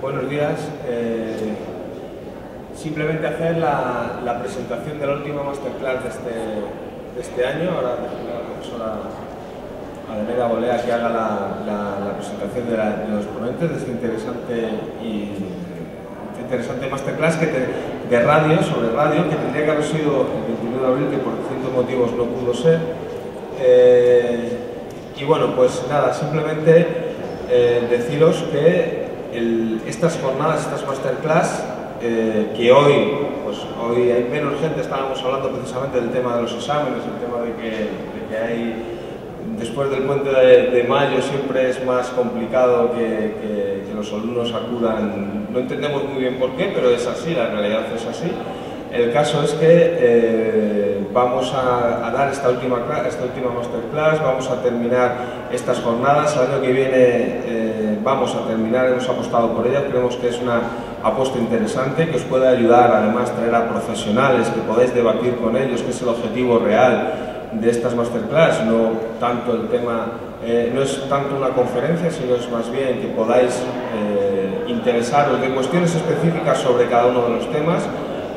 Buenos días. Simplemente hacer la presentación de la última masterclass de este año. Ahora dejo a la profesora Adelaida Bolea que haga la presentación de los ponentes de esta interesante masterclass de radio, sobre radio, que tendría que haber sido el 29 de abril, que por distintos motivos no pudo ser. Y bueno, pues nada, simplemente deciros que estas jornadas, estas masterclass, que hoy hay menos gente, estábamos hablando precisamente del tema de los exámenes, el tema de que hay, después del puente de mayo siempre es más complicado que los alumnos acudan. No entendemos muy bien por qué, pero es así, la realidad es así. El caso es que vamos a dar esta última masterclass, vamos a terminar estas jornadas. El año que viene vamos a terminar, hemos apostado por ellas, creemos que es una apuesta interesante, que os puede ayudar, además traer a profesionales, que podáis debatir con ellos, que es el objetivo real de estas masterclass. No tanto el tema, no es tanto una conferencia, sino es más bien que podáis interesaros de cuestiones específicas sobre cada uno de los temas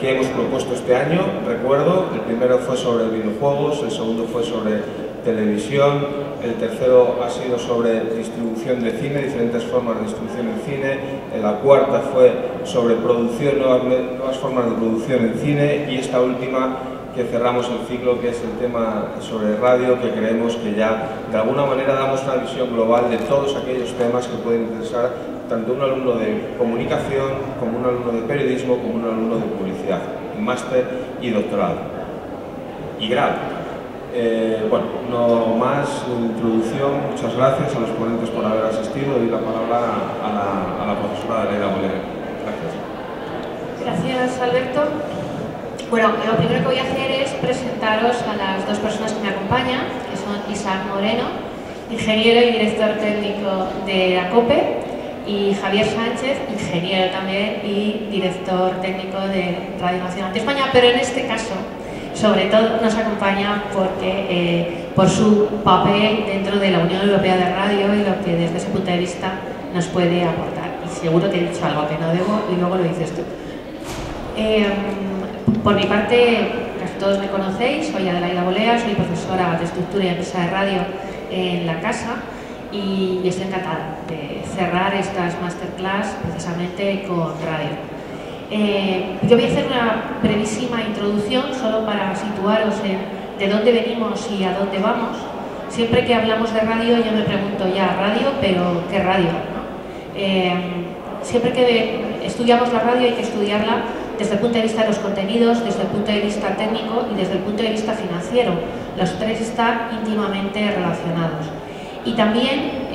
que hemos propuesto este año. Recuerdo, el primero fue sobre videojuegos, el segundo fue sobre televisión, el tercero ha sido sobre distribución de cine, diferentes formas de distribución en cine, la cuarta fue sobre producción, nuevas formas de producción en cine, y esta última que cerramos el ciclo, que es el tema sobre radio, que creemos que ya de alguna manera damos una visión global de todos aquellos temas que pueden interesar tanto un alumno de comunicación, como un alumno de periodismo, como un alumno de publicidad, máster y doctorado y grado. Bueno, no más introducción. Muchas gracias a los ponentes por haber asistido, y la palabra a la profesora Adelaida Bolea. Gracias. Gracias, Alberto. Bueno, lo primero que voy a hacer es presentaros a las dos personas que me acompañan, que son Isaac Moreno, ingeniero y director técnico de ACOPE, y Javier Sánchez, ingeniero también y director técnico de Radio Nacional de España, pero en este caso, sobre todo, nos acompaña por su papel dentro de la Unión Europea de Radio y lo que desde ese punto de vista nos puede aportar. Y seguro que he dicho algo que no debo y luego lo dices tú. Por mi parte, casi todos me conocéis, soy Adelaida Bolea, soy profesora de estructura y empresa de radio en la casa, y estoy encantada de cerrar estas masterclass precisamente con radio. Yo voy a hacer una brevísima introducción solo para situaros en de dónde venimos y a dónde vamos. Siempre que hablamos de radio yo me pregunto, ya, radio, pero ¿qué radio? ¿No? Siempre que estudiamos la radio hay que estudiarla desde el punto de vista de los contenidos, desde el punto de vista técnico y desde el punto de vista financiero. Los tres están íntimamente relacionados. Y también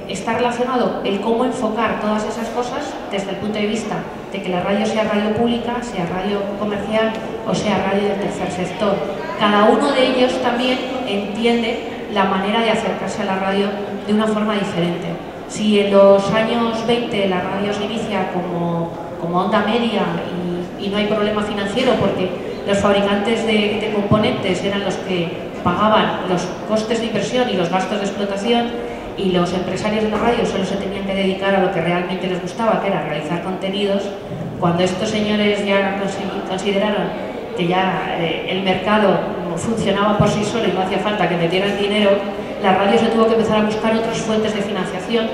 está relacionado el cómo enfocar todas esas cosas desde el punto de vista de que la radio sea radio pública, sea radio comercial o sea radio del tercer sector. Cada uno de ellos también entiende la manera de acercarse a la radio de una forma diferente. Si en los años 20 la radio se inicia como onda media y no hay problema financiero porque los fabricantes de componentes eran los que pagaban los costes de inversión y los gastos de explotación, y los empresarios de la radio solo se tenían que dedicar a lo que realmente les gustaba, que era realizar contenidos. Cuando estos señores ya consideraron que ya el mercado funcionaba por sí solo y no hacía falta que metieran dinero, la radio se tuvo que empezar a buscar otras fuentes de financiación,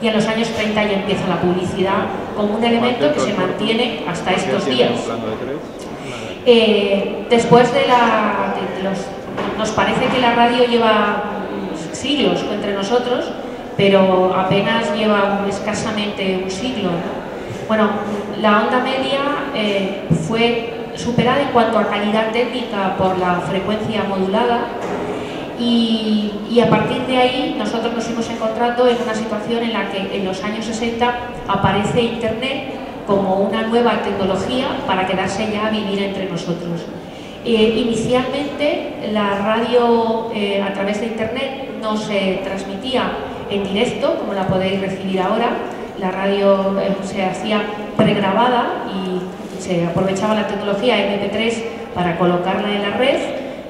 y en los años 30 ya empieza la publicidad como un elemento que se mantiene hasta estos días. Después nos parece que la radio lleva siglos entre nosotros, pero apenas lleva escasamente un siglo, ¿no? Bueno, la onda media fue superada en cuanto a calidad técnica por la frecuencia modulada, y a partir de ahí nosotros nos hemos encontrado en una situación en la que en los años 60 aparece Internet como una nueva tecnología para quedarse ya a vivir entre nosotros. Inicialmente la radio a través de Internet no se transmitía en directo como la podéis recibir ahora. La radio se hacía pregrabada y se aprovechaba la tecnología MP3 para colocarla en la red,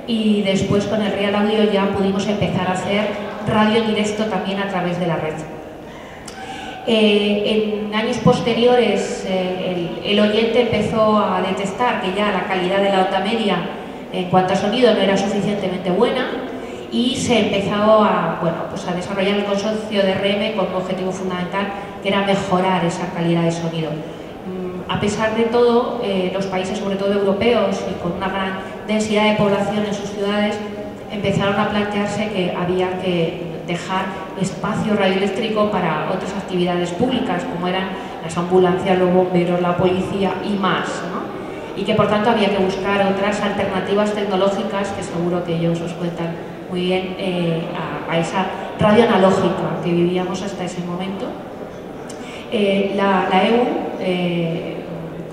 y después con el Real Audio ya pudimos empezar a hacer radio en directo también a través de la red. En años posteriores el oyente empezó a detectar que ya la calidad de la onda media en cuanto a sonido no era suficientemente buena y se empezó a desarrollar el consorcio de RM con un objetivo fundamental, que era mejorar esa calidad de sonido. A pesar de todo, los países, sobre todo europeos y con una gran densidad de población en sus ciudades, empezaron a plantearse que había que dejar espacio radioeléctrico para otras actividades públicas, como eran las ambulancias, los bomberos, la policía y más, ¿no? Y que por tanto había que buscar otras alternativas tecnológicas, que seguro que ellos os cuentan muy bien, a esa radio analógica que vivíamos hasta ese momento. La EU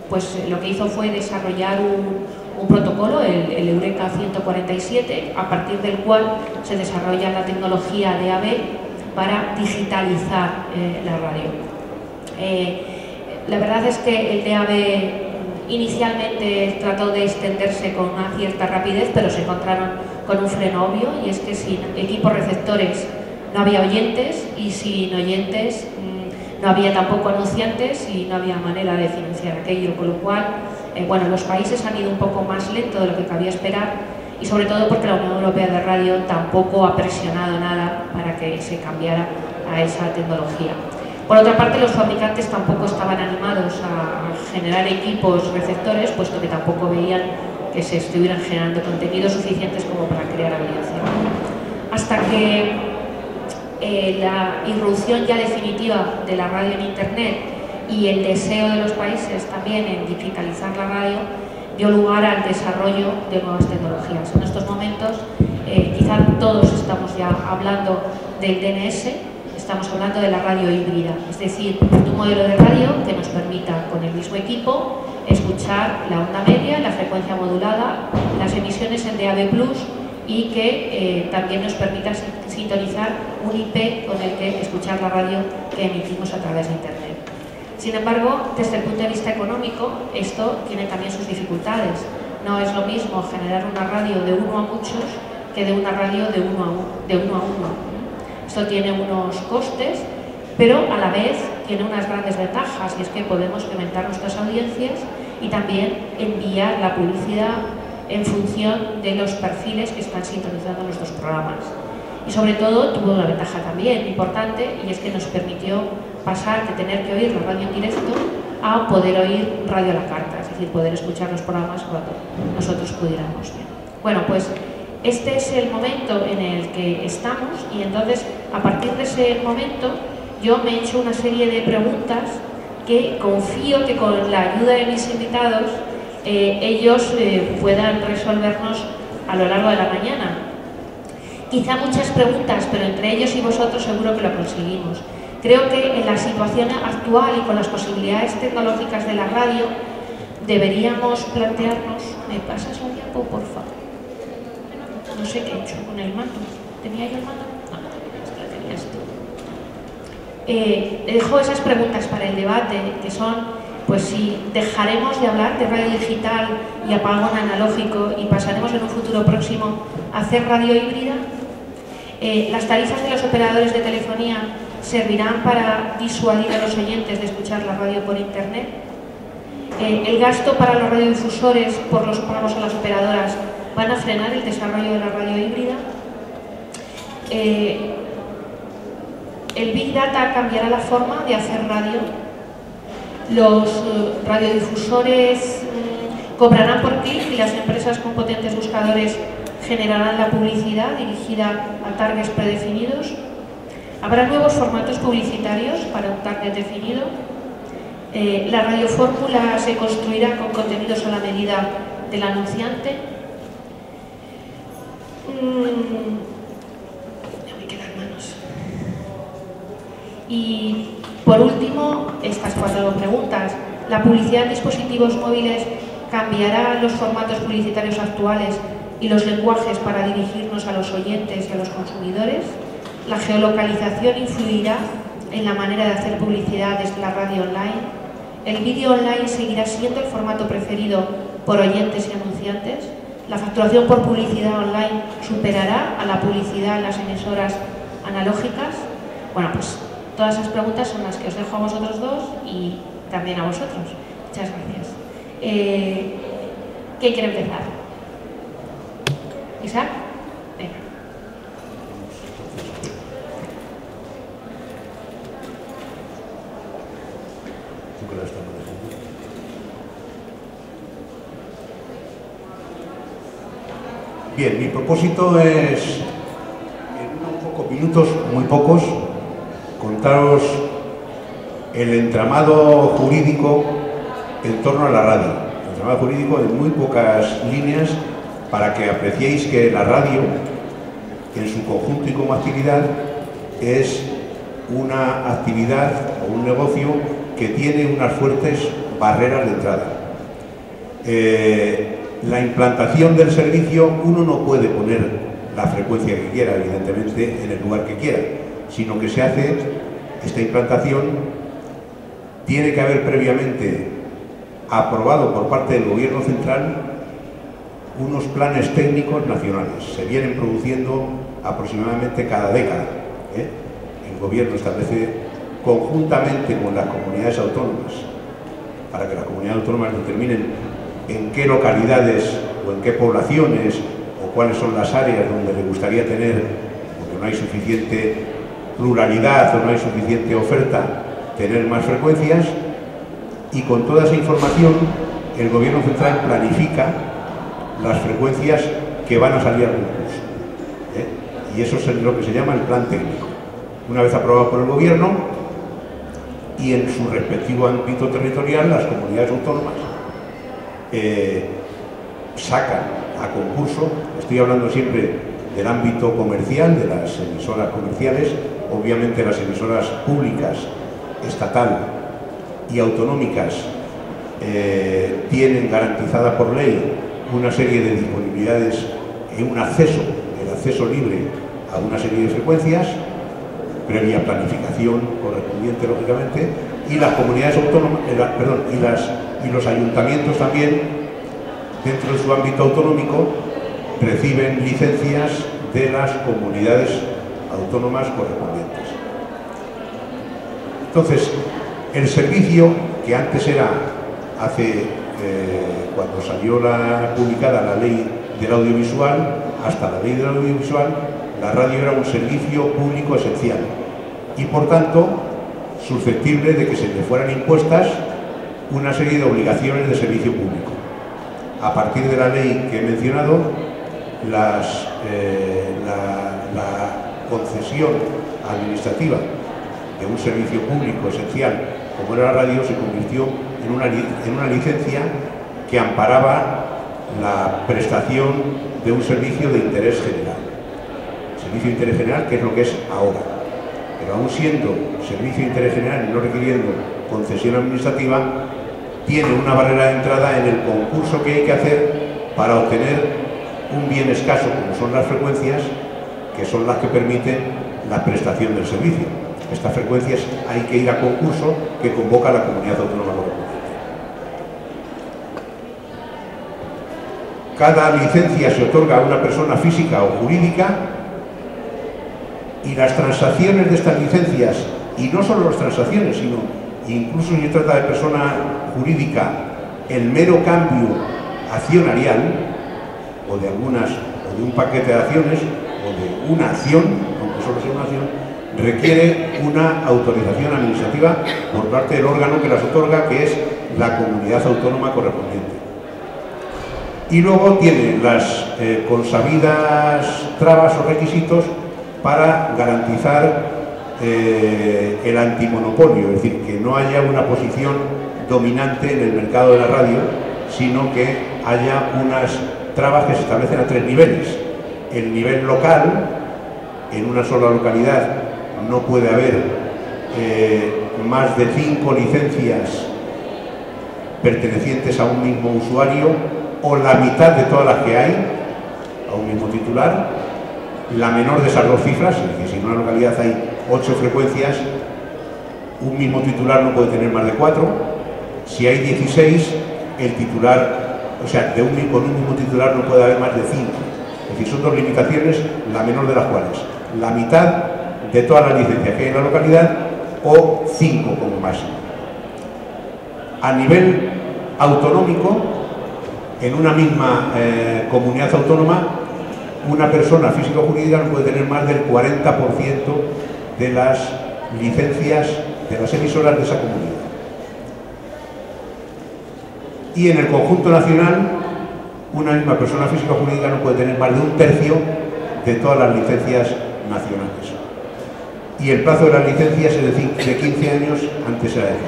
pues lo que hizo fue desarrollar un protocolo, el Eureka 147, a partir del cual se desarrolla la tecnología DAB para digitalizar la radio. La verdad es que el DAB inicialmente trató de extenderse con una cierta rapidez, pero se encontraron con un freno obvio, y es que sin equipos receptores no había oyentes, y sin oyentes no había tampoco anunciantes y no había manera de financiar aquello, con lo cual los países han ido un poco más lento de lo que cabía esperar, y sobre todo porque la Unión Europea de Radio tampoco ha presionado nada para que se cambiara a esa tecnología. Por otra parte, los fabricantes tampoco estaban animados a generar equipos receptores, puesto que tampoco veían que se estuvieran generando contenidos suficientes como para crear audiencia. Hasta que la irrupción ya definitiva de la radio en Internet y el deseo de los países también en digitalizar la radio dio lugar al desarrollo de nuevas tecnologías. En estos momentos quizá todos estamos ya hablando del DNS, estamos hablando de la radio híbrida, es decir, un modelo de radio que nos permita con el mismo equipo escuchar la onda media, la frecuencia modulada, las emisiones en DAB+, y que también nos permita sintonizar un IP con el que escuchar la radio que emitimos a través de Internet. Sin embargo, desde el punto de vista económico, esto tiene también sus dificultades. No es lo mismo generar una radio de uno a muchos que de una radio de uno a uno. Esto tiene unos costes, pero a la vez tiene unas grandes ventajas, y es que podemos incrementar nuestras audiencias y también enviar la publicidad en función de los perfiles que están sintonizando nuestros programas. Y sobre todo tuvo una ventaja también importante, y es que nos permitió pasar de tener que oír la radio en directo a poder oír radio a la carta, es decir, poder escuchar los programas cuando nosotros pudiéramos. Bueno, pues este es el momento en el que estamos, y entonces a partir de ese momento yo me he hecho una serie de preguntas que confío que con la ayuda de mis invitados ellos puedan resolvernos a lo largo de la mañana. Quizá muchas preguntas, pero entre ellos y vosotros seguro que lo conseguimos. Creo que en la situación actual y con las posibilidades tecnológicas de la radio deberíamos plantearnos... ¿Me pasas un tiempo, por favor? No sé qué he hecho con el mando. ¿Tenía yo el mando? No, lo tenías tú. Dejo esas preguntas para el debate, que son... Pues si dejaremos de hablar de radio digital y apagón analógico y pasaremos en un futuro próximo a hacer radio híbrida. Las tarifas de los operadores de telefonía servirán para disuadir a los oyentes de escuchar la radio por Internet. El gasto para los radiodifusores por los pagos a las operadoras van a frenar el desarrollo de la radio híbrida. El Big Data cambiará la forma de hacer radio. Los radiodifusores cobrarán por clic y las empresas con potentes buscadores generarán la publicidad dirigida a targets predefinidos. Habrá nuevos formatos publicitarios para un target definido. La radiofórmula se construirá con contenidos a la medida del anunciante. Ya me quedan manos. Y por último, estas 4 preguntas. ¿La publicidad en dispositivos móviles cambiará los formatos publicitarios actuales y los lenguajes para dirigirnos a los oyentes y a los consumidores? ¿La geolocalización influirá en la manera de hacer publicidad desde la radio online? ¿El vídeo online seguirá siendo el formato preferido por oyentes y anunciantes? ¿La facturación por publicidad online superará a la publicidad en las emisoras analógicas? Bueno, pues Todas esas preguntas son las que os dejo a vosotros dos y también a vosotros. Muchas gracias. ¿Quién quiere empezar? ¿Isaac? Venga. Bien, mi propósito es, en unos pocos minutos, muy pocos, contaros el entramado jurídico en torno a la radio. El entramado jurídico en muy pocas líneas para que apreciéis que la radio, en su conjunto y como actividad, es una actividad o un negocio que tiene unas fuertes barreras de entrada. La implantación del servicio, uno no puede poner la frecuencia que quiera, evidentemente, en el lugar que quiera, sino que se hace esta implantación, tiene que haber previamente aprobado por parte del Gobierno central unos planes técnicos nacionales. Se vienen produciendo aproximadamente cada década. El Gobierno establece conjuntamente con las comunidades autónomas, para que las comunidades autónomas determinen en qué localidades o en qué poblaciones o cuáles son las áreas donde le gustaría tener, porque no hay suficiente pluralidad o no hay suficiente oferta, tener más frecuencias, y con toda esa información el Gobierno central planifica las frecuencias que van a salir al concurso. Y eso es lo que se llama el plan técnico. Una vez aprobado por el Gobierno y en su respectivo ámbito territorial, las comunidades autónomas sacan a concurso, estoy hablando siempre del ámbito comercial, de las emisoras comerciales, obviamente las emisoras públicas, estatal y autonómicas tienen garantizada por ley una serie de disponibilidades y un acceso, el acceso libre a una serie de frecuencias, previa planificación correspondiente, lógicamente, y las comunidades autónomas, y los ayuntamientos también, dentro de su ámbito autonómico, reciben licencias de las comunidades autónomas correspondientes. Entonces, el servicio, que antes era, cuando salió publicada la ley del audiovisual, hasta la ley del audiovisual, la radio era un servicio público esencial y, por tanto, susceptible de que se le fueran impuestas una serie de obligaciones de servicio público. A partir de la ley que he mencionado, la concesión administrativa de un servicio público esencial como era la radio se convirtió en una licencia que amparaba la prestación de un servicio de interés general. Servicio de interés general, que es lo que es ahora. Pero aún siendo servicio de interés general y no requiriendo concesión administrativa, tiene una barrera de entrada en el concurso que hay que hacer para obtener un bien escaso, como son las frecuencias, que son las que permiten la prestación del servicio. Estas frecuencias hay que ir a concurso que convoca la comunidad autónoma correspondiente. Cada licencia se otorga a una persona física o jurídica y las transacciones de estas licencias, y no solo las transacciones, sino incluso si se trata de persona jurídica, el mero cambio accionarial o de un paquete de acciones o de una acción, aunque solo sea una acción, requiere una autorización administrativa por parte del órgano que las otorga, que es la comunidad autónoma correspondiente. Y luego tiene las consabidas trabas o requisitos para garantizar el antimonopolio, es decir, que no haya una posición dominante en el mercado de la radio, sino que haya unas trabas que se establecen a 3 niveles. El nivel local, en una sola localidad no puede haber más de 5 licencias pertenecientes a un mismo usuario o la mitad de todas las que hay a un mismo titular, la menor de esas 2 cifras, es decir, si en una localidad hay 8 frecuencias, un mismo titular no puede tener más de 4, si hay 16, el titular, o sea, con un mismo titular no puede haber más de 5, es decir, son 2 limitaciones, la menor de las cuales la mitad de todas las licencias que hay en la localidad o 5 como máximo. A nivel autonómico, en una misma comunidad autónoma, una persona física o jurídica no puede tener más del 40% de las licencias de las emisoras de esa comunidad. Y en el conjunto nacional, una misma persona física o jurídica no puede tener más de 1/3 de todas las licencias nacionales. Y el plazo de las licencias es de 15 años, antes era de 5.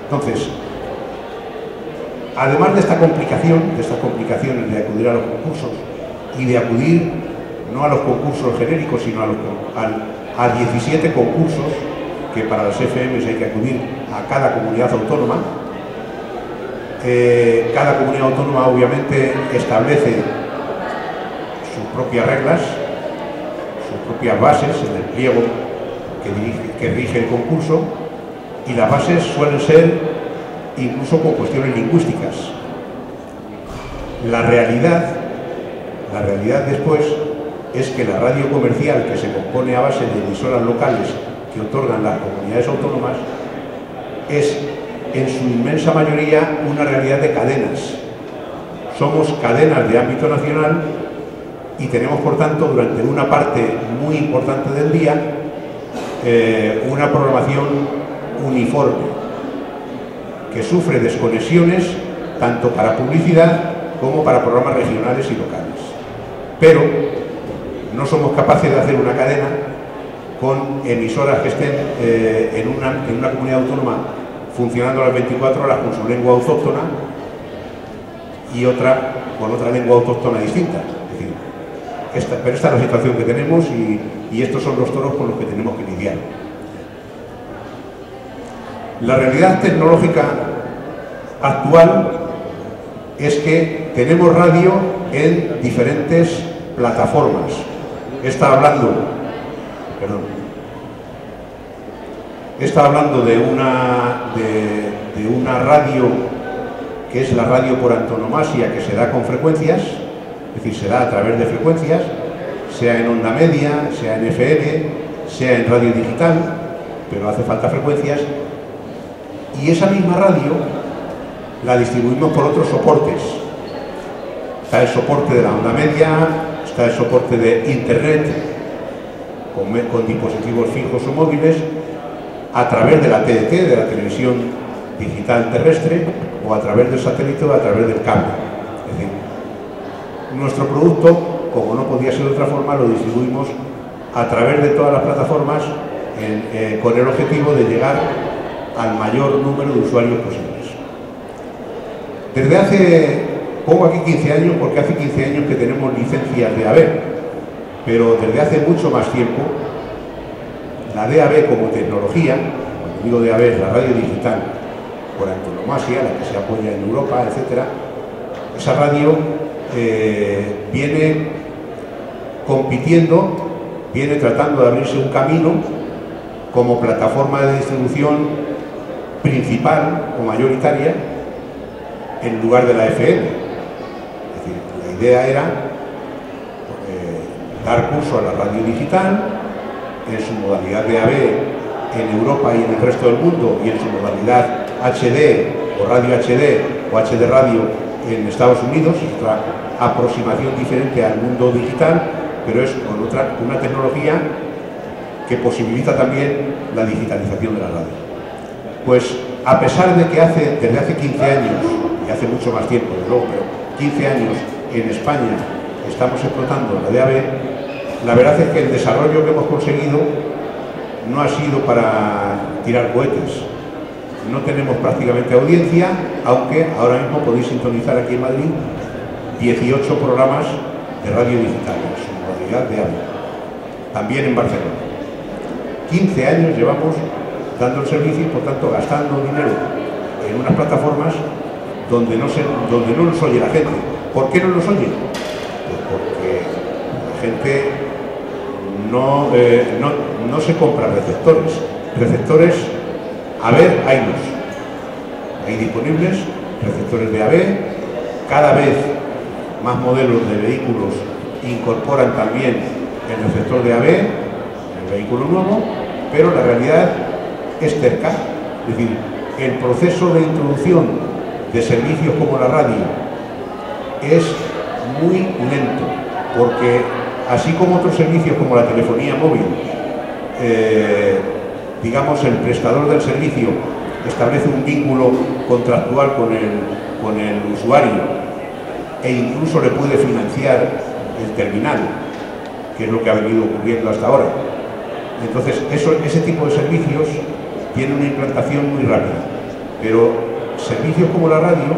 Entonces, además de estas complicaciones de acudir a los concursos y de acudir no a los concursos genéricos, sino a 17 concursos que para las FMs hay que acudir a cada comunidad autónoma. Cada comunidad autónoma obviamente establece sus propias reglas, sus propias bases en el pliego que rige el concurso, y las bases suelen ser incluso con cuestiones lingüísticas. La realidad después es que la radio comercial, que se compone a base de emisoras locales que otorgan las comunidades autónomas, es en su inmensa mayoría una realidad de cadenas. Somos cadenas de ámbito nacional y tenemos, por tanto, durante una parte muy importante del día, una programación uniforme, que sufre desconexiones tanto para publicidad como para programas regionales y locales. Pero no somos capaces de hacer una cadena con emisoras que estén en una comunidad autónoma funcionando las 24 horas con su lengua autóctona y otra con otra lengua autóctona distinta. Es decir, pero esta es la situación que tenemos y estos son los toros con los que tenemos que lidiar. La realidad tecnológica actual es que tenemos radio en diferentes plataformas. He estado hablando de una radio que es la radio por antonomasia, que se da con frecuencias, es decir, se da a través de frecuencias, sea en onda media, sea en FM, sea en radio digital, pero hace falta frecuencias. Y esa misma radio la distribuimos por otros soportes. Está el soporte de la onda media, está el soporte de internet, con dispositivos fijos o móviles, a través de la TDT, de la televisión digital terrestre, o a través del satélite o a través del cable. Es decir, nuestro producto, como no podía ser de otra forma, lo distribuimos a través de todas las plataformas con el objetivo de llegar al mayor número de usuarios posibles. Desde hace, pongo aquí 15 años, porque hace 15 años que tenemos licencias de DAB, pero desde hace mucho más tiempo, la DAB como tecnología, cuando digo DAB es la radio digital por antonomasia, la que se apoya en Europa, etcétera, esa radio viene compitiendo, viene tratando de abrirse un camino como plataforma de distribución principal o mayoritaria en lugar de la FM. Es decir, la idea era dar curso a la radio digital en su modalidad DAB en Europa y en el resto del mundo, y en su modalidad HD o radio HD o HD radio en Estados Unidos. Es otra aproximación diferente al mundo digital, pero es con una tecnología que posibilita también la digitalización de la radio. Pues a pesar de que desde hace 15 años, y hace mucho más tiempo desde luego, pero 15 años en España estamos explotando la DAB, la verdad es que el desarrollo que hemos conseguido no ha sido para tirar cohetes. No tenemos prácticamente audiencia, aunque ahora mismo podéis sintonizar aquí en Madrid 18 programas de radio digital en su modalidad DAB, también en Barcelona. 15 años llevamos dando el servicio y, por tanto, gastando dinero en unas plataformas donde no nos oye la gente. ¿Por qué no nos oye? Pues porque la gente no se compra receptores. Receptores, hay disponibles receptores de AB. Cada vez más modelos de vehículos incorporan también el receptor de AB en el vehículo nuevo, pero la realidad es cerca, es decir, el proceso de introducción de servicios como la radio es muy lento, porque así como otros servicios como la telefonía móvil, digamos, el prestador del servicio establece un vínculo contractual con el usuario e incluso le puede financiar el terminal, que es lo que ha venido ocurriendo hasta ahora. Entonces, ese tipo de servicios tiene una implantación muy rápida, pero servicios como la radio,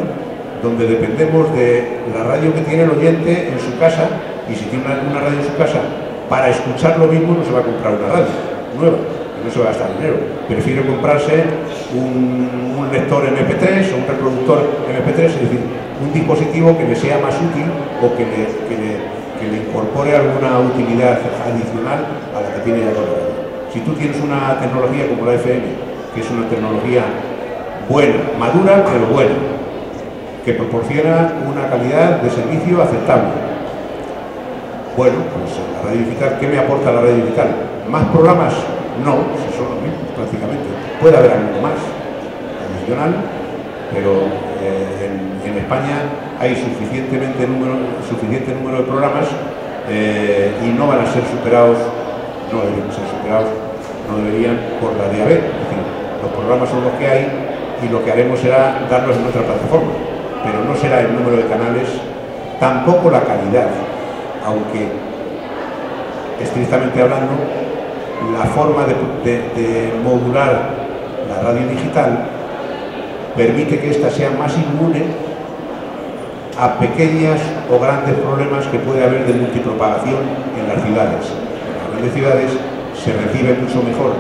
donde dependemos de la radio que tiene el oyente en su casa, y si tiene una radio en su casa, para escuchar lo mismo no se va a comprar una radio nueva, no se va a gastar dinero, prefiere comprarse un lector MP3 o un reproductor MP3, es decir, un dispositivo que le sea más útil o que le incorpore alguna utilidad adicional a la que tiene ya con la radio. Si tú tienes una tecnología como la FM, que es una tecnología buena, madura, pero buena, que proporciona una calidad de servicio aceptable, bueno, pues la radio digital, ¿qué me aporta la radio digital? ¿Más programas? No, si son los mismos prácticamente. Puede haber algo más adicional, pero en España hay suficiente número de programas y no van a ser superados, no deberían ser superados, no deberían por la DAB. Es decir, los programas son los que hay y lo que haremos será darlos en otra plataforma, pero no será el número de canales, tampoco la calidad, aunque estrictamente hablando, la forma de modular la radio digital permite que ésta sea más inmune a pequeños o grandes problemas que puede haber de multipropagación en las ciudades. En las grandes ciudades se recibe mucho mejor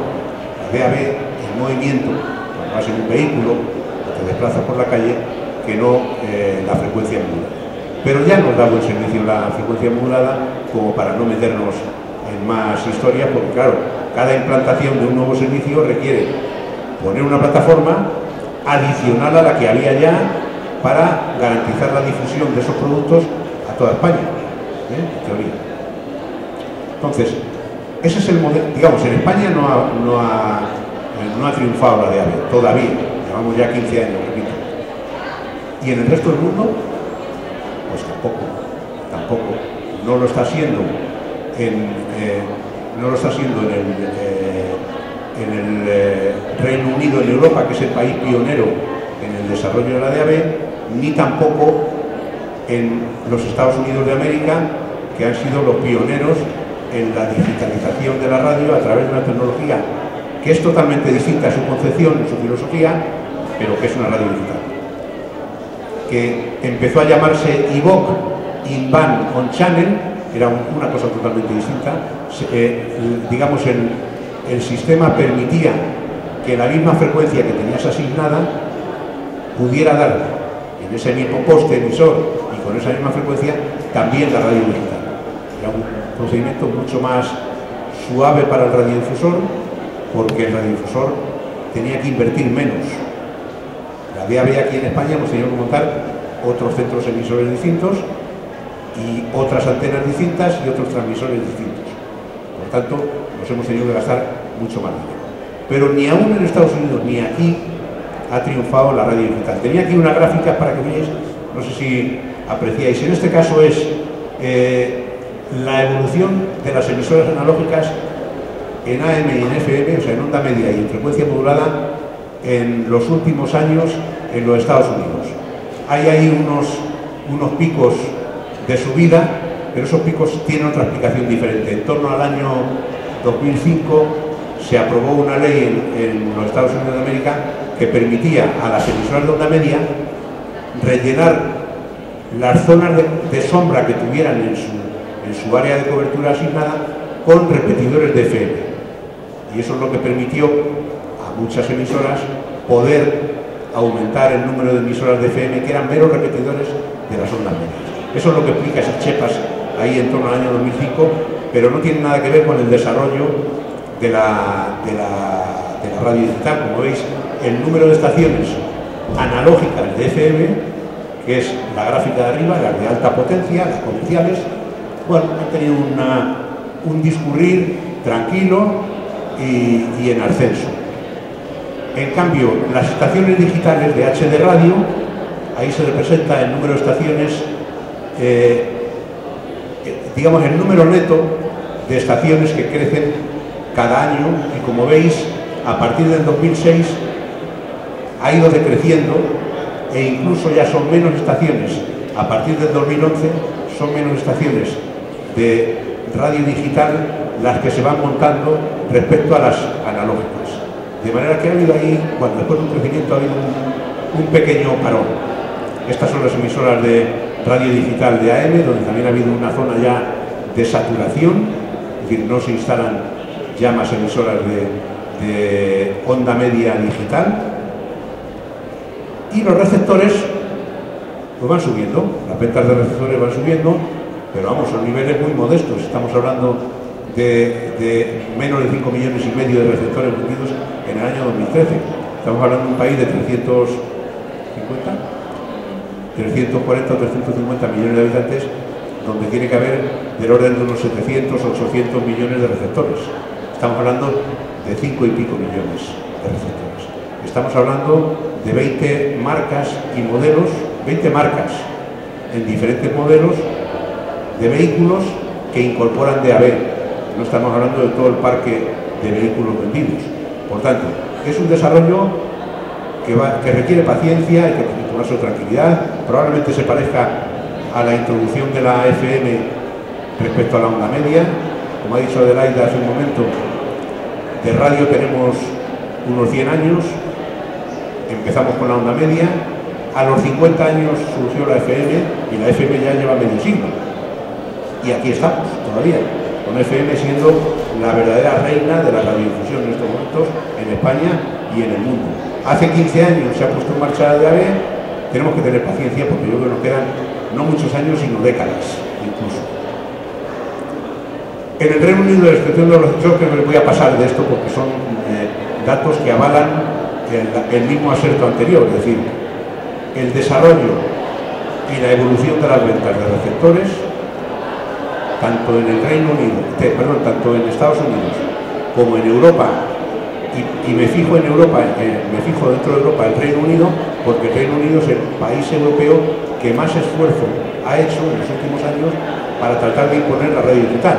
la DAB en movimiento, cuando vas en un vehículo o te desplazas por la calle, que no la frecuencia modulada. Pero ya nos da buen servicio la frecuencia modulada como para no meternos en más historias, porque claro, cada implantación de un nuevo servicio requiere poner una plataforma adicional a la que había ya para garantizar la difusión de esos productos a toda España, en teoría. Entonces, ese es el modelo. Digamos, en España no ha triunfado la DAB, todavía, llevamos ya 15 años, repito. Y en el resto del mundo, pues tampoco. No lo está haciendo en el Reino Unido, en Europa, que es el país pionero en el desarrollo de la DAB, ni tampoco en los Estados Unidos de América, que han sido los pioneros en la digitalización de la radio a través de una tecnología que es totalmente distinta a su concepción, su filosofía, pero que es una radio digital, que empezó a llamarse IVOC, In-Band On Channel, era una cosa totalmente distinta. Digamos, el sistema permitía que la misma frecuencia que tenías asignada pudiera dar en ese mismo poste emisor y con esa misma frecuencia también la radio digital. Era un procedimiento mucho más suave para el radiodifusor, porque el radiodifusor tenía que invertir menos. La DAB aquí en España hemos tenido que montar otros centros emisores distintos y otras antenas distintas y otros transmisores distintos. Por tanto, nos hemos tenido que gastar mucho más dinero. Pero ni aún en Estados Unidos ni aquí ha triunfado la radio digital. Tenía aquí una gráfica para que veáis, no sé si apreciáis. En este caso es la evolución de las emisoras analógicas en AM y en FM, o sea, en onda media y en frecuencia modulada, en los últimos años en los Estados Unidos. Hay ahí unos picos de subida, pero esos picos tienen otra explicación diferente. En torno al año 2005 se aprobó una ley en los Estados Unidos de América que permitía a las emisoras de onda media rellenar las zonas de sombra que tuvieran en su área de cobertura asignada con repetidores de FM. Y eso es lo que permitió a muchas emisoras poder aumentar el número de emisoras de FM que eran meros repetidores de las ondas medias. Eso es lo que explica esas chepas ahí en torno al año 2005, pero no tiene nada que ver con el desarrollo de la radio digital. Como veis, el número de estaciones analógicas de FM, que es la gráfica de arriba, las de alta potencia, las comerciales, bueno, han tenido un discurrir tranquilo y en ascenso. En cambio, las estaciones digitales de HD Radio, ahí se representa el número de estaciones, digamos el número neto de estaciones que crecen cada año, y como veis, a partir del 2006 ha ido decreciendo e incluso ya son menos estaciones. A partir del 2011 son menos estaciones de radio digital las que se van montando respecto a las analógicas. De manera que ha habido ahí, cuando después de un crecimiento ha habido un pequeño parón. Estas son las emisoras de radio digital de AM, donde también ha habido una zona ya de saturación, es decir, no se instalan ya más emisoras de onda media digital. Y los receptores pues van subiendo, las ventas de receptores van subiendo, pero vamos, son niveles muy modestos. Estamos hablando de menos de 5,5 millones de receptores vendidos en el año 2013. Estamos hablando de un país de 340 o 350 millones de habitantes, donde tiene que haber del orden de unos 700 o 800 millones de receptores. Estamos hablando de 5 y pico millones de receptores. Estamos hablando de 20 marcas y modelos, 20 marcas en diferentes modelos de vehículos que incorporan DAB. No estamos hablando de todo el parque de vehículos vendidos. Por tanto, es un desarrollo que requiere paciencia, hay que tomarse tranquilidad. Probablemente se parezca a la introducción de la FM respecto a la onda media. Como ha dicho Adelaida hace un momento, de radio tenemos unos 100 años, empezamos con la onda media, a los 50 años surgió la FM y la FM ya lleva medio siglo. Y aquí estamos todavía, con FM siendo la verdadera reina de la radiodifusión en estos momentos en España y en el mundo. Hace 15 años se ha puesto en marcha la DAB, tenemos que tener paciencia porque yo creo que nos quedan no muchos años, sino décadas incluso. En el Reino Unido, la excepción de los yo creo que les voy a pasar de esto porque son datos que avalan el mismo aserto anterior, es decir, el desarrollo y la evolución de las ventas de receptores tanto en el Reino Unido, tanto en Estados Unidos como en Europa, y me fijo en Europa, me fijo dentro de Europa el Reino Unido, porque el Reino Unido es el país europeo que más esfuerzo ha hecho en los últimos años para tratar de imponer la radio digital.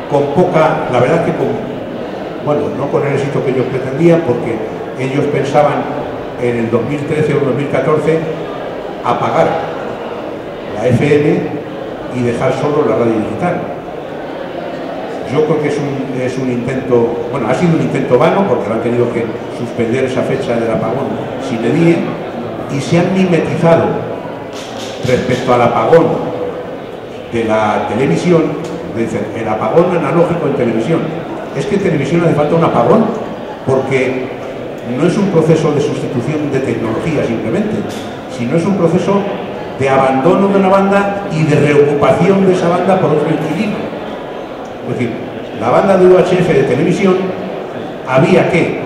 Con poca, la verdad que no con el éxito que ellos pretendían, porque ellos pensaban en el 2013 o 2014 apagar la FM y dejar solo la radio digital. Yo creo que es un intento, ha sido un intento vano porque han tenido que suspender esa fecha del apagón sin EDIE y se han mimetizado respecto al apagón de la televisión. Dicen, el apagón analógico en televisión. Es que en televisión hace falta un apagón porque no es un proceso de sustitución de tecnología simplemente, sino es un proceso de abandono de una banda y de reocupación de esa banda por otro inquilino. Es decir, la banda de UHF de televisión había que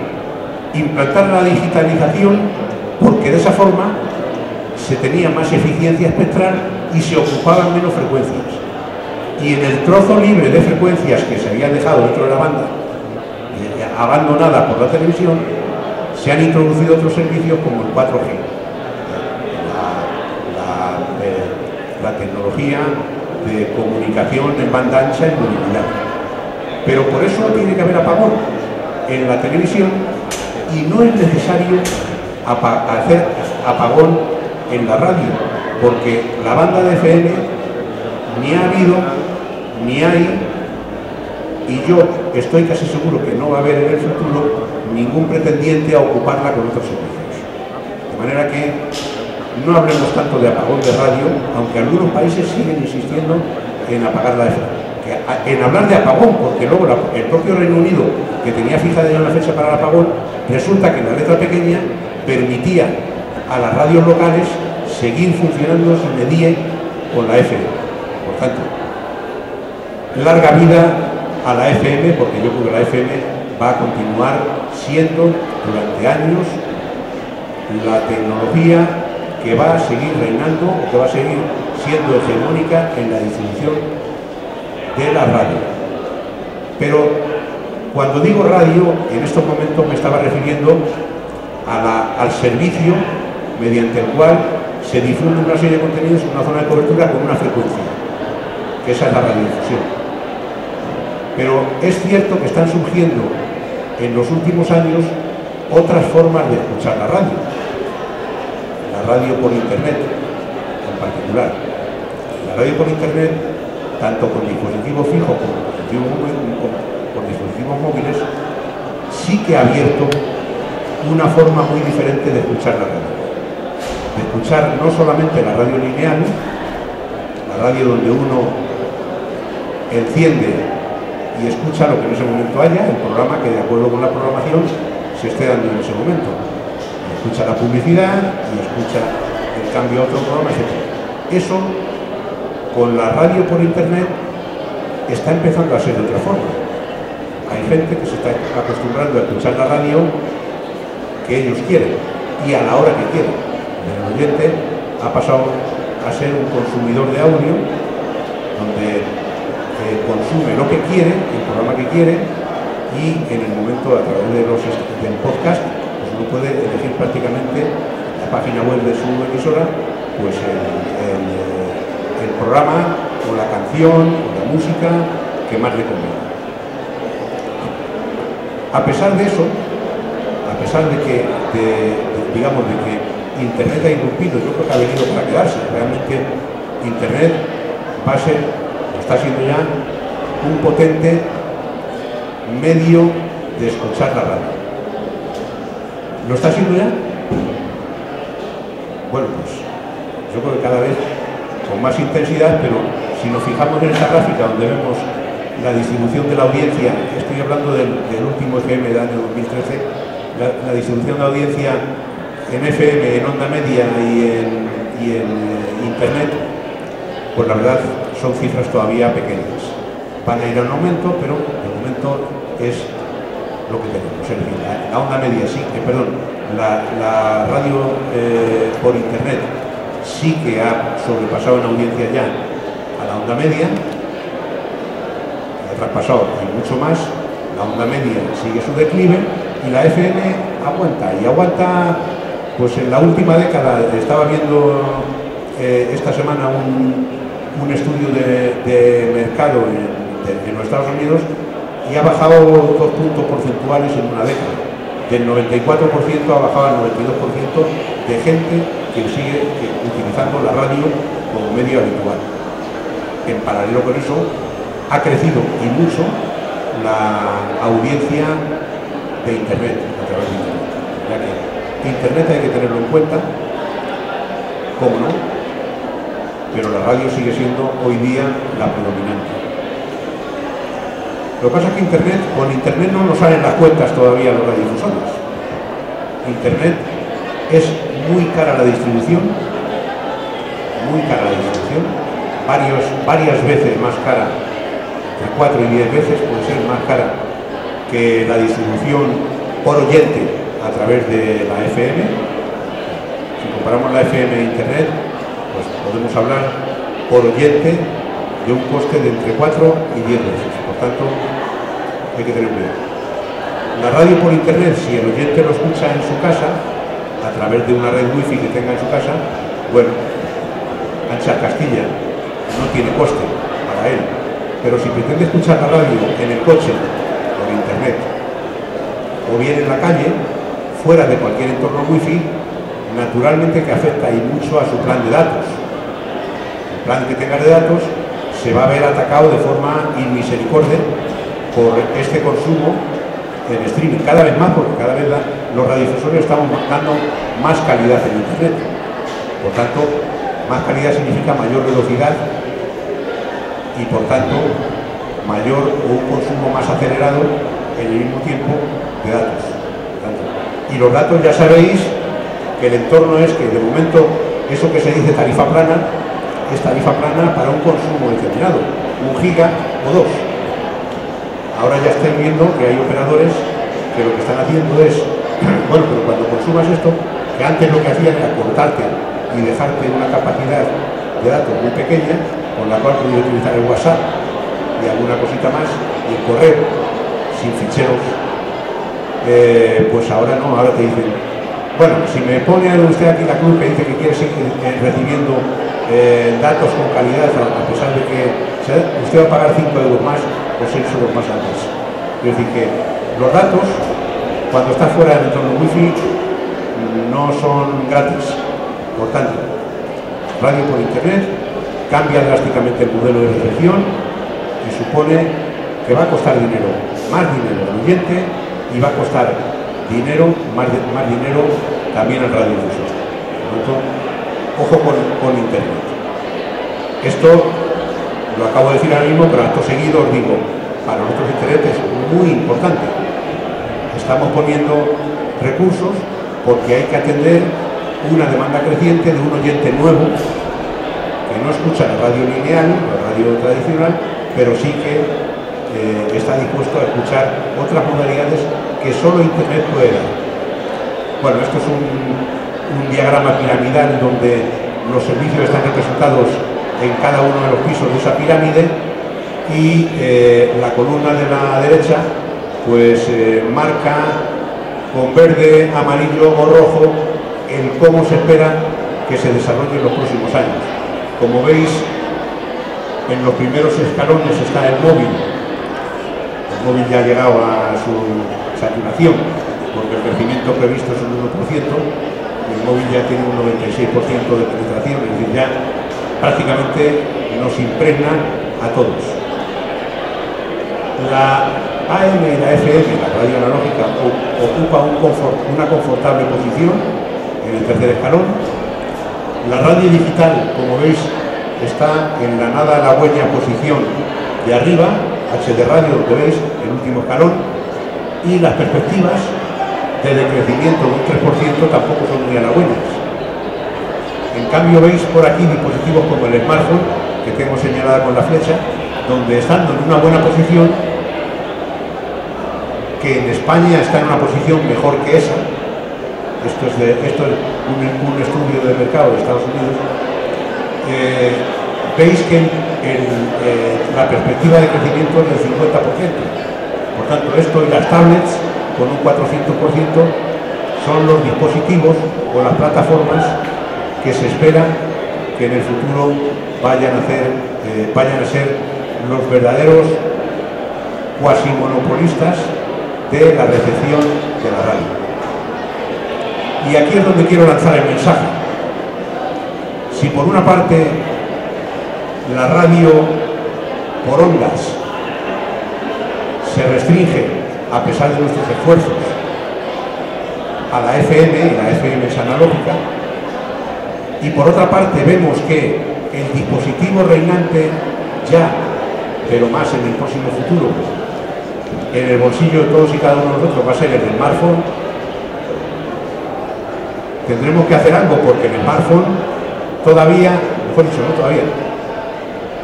implantar la digitalización porque de esa forma se tenía más eficiencia espectral y se ocupaban menos frecuencias. Y en el trozo libre de frecuencias que se habían dejado dentro de la banda, abandonada por la televisión, se han introducido otros servicios como el 4G. La tecnología de comunicación en banda ancha en movilidad. Pero por eso tiene que haber apagón en la televisión y no es necesario hacer apagón en la radio, porque la banda de FM ni ha habido, ni hay, y yo estoy casi seguro que no va a haber en el futuro ningún pretendiente a ocuparla con otros servicios. De manera que no hablemos tanto de apagón de radio, aunque algunos países siguen insistiendo en apagar la FM. En hablar de apagón, porque luego el propio Reino Unido, que tenía fijada ya una fecha para el apagón, resulta que en la letra pequeña permitía a las radios locales seguir funcionando sin EDIE con la FM. Por tanto, larga vida a la FM, porque yo creo que la FM va a continuar siendo durante años la tecnología que va a seguir reinando, o que va a seguir siendo hegemónica en la distribución de la radio. Pero cuando digo radio, en estos momentos me estaba refiriendo al servicio mediante el cual se difunde una serie de contenidos en una zona de cobertura con una frecuencia, que esa es la radiodifusión. Pero es cierto que están surgiendo en los últimos años otras formas de escuchar la radio por internet en particular. La radio por internet, tanto con dispositivos fijos como con dispositivos móviles, sí que ha abierto una forma muy diferente de escuchar la radio. De escuchar no solamente la radio lineal, la radio donde uno enciende y escucha lo que en ese momento haya, el programa que de acuerdo con la programación se esté dando en ese momento. Escucha la publicidad y escucha el cambio a otro programa, etc. Eso, con la radio por internet, está empezando a ser de otra forma. Hay gente que se está acostumbrando a escuchar la radio que ellos quieren y a la hora que quieren. El oyente ha pasado a ser un consumidor de audio donde consume lo que quiere, el programa que quiere, y en el momento, a través del podcast, pues uno puede elegir prácticamente la página web de su emisora, pues el programa o la canción o la música que más le conviene. A pesar de eso, a pesar de que digamos de que Internet ha irrumpido, yo creo que ha venido para quedarse. Realmente Internet va a ser, está siendo ya, un potente medio de escuchar la radio. ¿Lo está siendo ya? Bueno, pues yo creo que cada vez con más intensidad, pero si nos fijamos en esa gráfica donde vemos la distribución de la audiencia, estoy hablando del último FM del año 2013, la distribución de audiencia en FM, en onda media y en Internet, pues la verdad son cifras todavía pequeñas. Van a ir en aumento, pero de momento es lo que tenemos. Es decir, la onda media sí, la radio por Internet sí que ha sobrepasado en audiencia ya a la onda media, ha traspasado y mucho más. La onda media sigue su declive y la FM aguanta, y aguanta. Pues en la última década, estaba viendo esta semana un estudio de mercado en los Estados Unidos, y ha bajado 2 puntos porcentuales en una década. Del 94% ha bajado al 92% de gente que sigue utilizando la radio como medio habitual. En paralelo con eso, ha crecido y mucho la audiencia de Internet, a través de Internet. Ya que Internet hay que tenerlo en cuenta, cómo no, pero la radio sigue siendo hoy día la predominante. Lo que pasa es que con Internet no nos salen las cuentas todavía los radiodifusores. Internet es muy cara la distribución, varias veces más cara, entre 4 y 10 veces puede ser más cara que la distribución por oyente a través de la FM. Si comparamos la FM e Internet, pues podemos hablar por oyente de un coste de entre 4 y 10 veces. Por tanto, hay que tener cuidado. La radio por Internet, si el oyente lo escucha en su casa, a través de una red wifi que tenga en su casa, bueno, ancha Castilla, no tiene coste para él. Pero si pretende escuchar la radio en el coche, por Internet, o bien en la calle, fuera de cualquier entorno wifi, naturalmente que afecta y mucho a su plan de datos. El plan que tenga de datos se va a ver atacado de forma inmisericordia por este consumo en streaming, cada vez más, porque cada vez los radiodifusores estamos dando más calidad en Internet. Por tanto, más calidad significa mayor velocidad y por tanto mayor o un consumo más acelerado en el mismo tiempo de datos. Y los datos, ya sabéis que el entorno es que de momento eso que se dice tarifa plana es tarifa plana para un consumo determinado, 1 giga o 2. Ahora ya estáis viendo que hay operadores que lo que están haciendo es, bueno, pero cuando consumas esto, que antes lo que hacían era cortarte y dejarte una capacidad de datos muy pequeña, con la cual podías utilizar el WhatsApp y alguna cosita más, y el correo sin ficheros, pues ahora no, ahora te dicen, Bueno, si me pone usted aquí la cruz que dice que quiere seguir recibiendo datos con calidad, a pesar de que usted va a pagar 5 euros más o 6 euros más al mes. Es decir, que los datos, cuando está fuera del entorno wifi, no son gratis. Por tanto, radio por internet cambia drásticamente el modelo de recepción y supone que va a costar dinero, más dinero al oyente, y va a costar dinero, más dinero también al radiodifusor. Por lo tanto, ojo con internet. Esto lo acabo de decir ahora mismo, pero acto seguido os digo, para nosotros internet es muy importante. Estamos poniendo recursos porque hay que atender una demanda creciente de un oyente nuevo que no escucha la radio lineal, la radio tradicional, pero sí que está dispuesto a escuchar otras modalidades que solo internet puede dar. Bueno, esto es un diagrama piramidal donde los servicios están representados en cada uno de los pisos de esa pirámide y la columna de la derecha pues marca con verde, amarillo o rojo el cómo se espera que se desarrolle en los próximos años. Como veis, en los primeros escalones está el móvil. El móvil ya ha llegado a su saturación, porque el crecimiento previsto es un 1%, y el móvil ya tiene un 96% de penetración, es decir, ya prácticamente nos impregna a todos. La AM y la FM, la radio analógica, ocupa una confortable posición en el tercer escalón. La radio digital, como veis, está en la nada halagüeña posición de arriba, HD Radio, lo que veis, el último escalón, y las perspectivas de decrecimiento de un 3% tampoco son muy halagüeñas. En cambio, veis por aquí dispositivos como el smartphone, que tengo señalada con la flecha, donde estando en una buena posición, que en España está en una posición mejor que esa, esto es un estudio de mercado de Estados Unidos, veis que la perspectiva de crecimiento es del 50%. Por tanto, esto y las tablets, con un 400%, son los dispositivos o las plataformas que se espera que en el futuro vayan a ser los verdaderos cuasi monopolistas de la recepción de la radio. Y aquí es donde quiero lanzar el mensaje. Si por una parte la radio por ondas se restringe, a pesar de nuestros esfuerzos, a la FM, y la FM es analógica, y por otra parte vemos que el dispositivo reinante ya, pero más en el próximo futuro, en el bolsillo de todos y cada uno de nosotros va a ser el smartphone, tendremos que hacer algo, porque el smartphone todavía, mejor dicho, no todavía,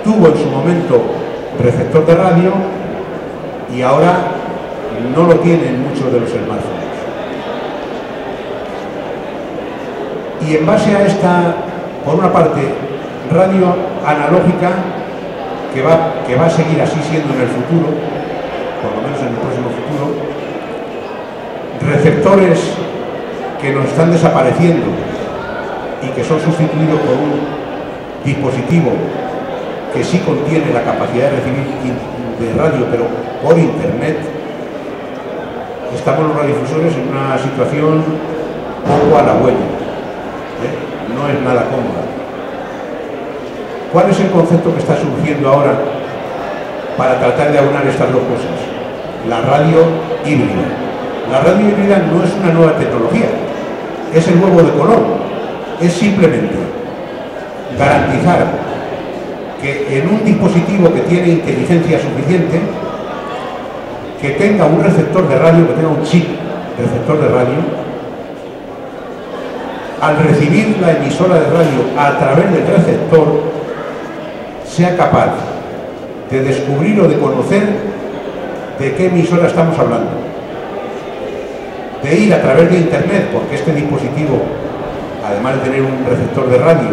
tuvo en su momento receptor de radio y ahora no lo tienen muchos de los smartphones. Y en base a esta, por una parte, radio analógica, que va a seguir así siendo en el futuro, por lo menos en el próximo futuro, receptores que nos están desapareciendo y que son sustituidos por un dispositivo que sí contiene la capacidad de recibir de radio, pero por internet. Estamos los radiodifusores en una situación poco halagüeña, no es nada cómoda. ¿Cuál es el concepto que está surgiendo ahora para tratar de aunar estas dos cosas? La radio híbrida. La radio híbrida no es una nueva tecnología, es el huevo de color. Es simplemente garantizar que en un dispositivo que tiene inteligencia suficiente, que tenga un receptor de radio, que tenga un chip receptor de radio, al recibir la emisora de radio a través del receptor, sea capaz de descubrir o de conocer de qué emisora estamos hablando, de ir a través de internet, porque este dispositivo, además de tener un receptor de radio,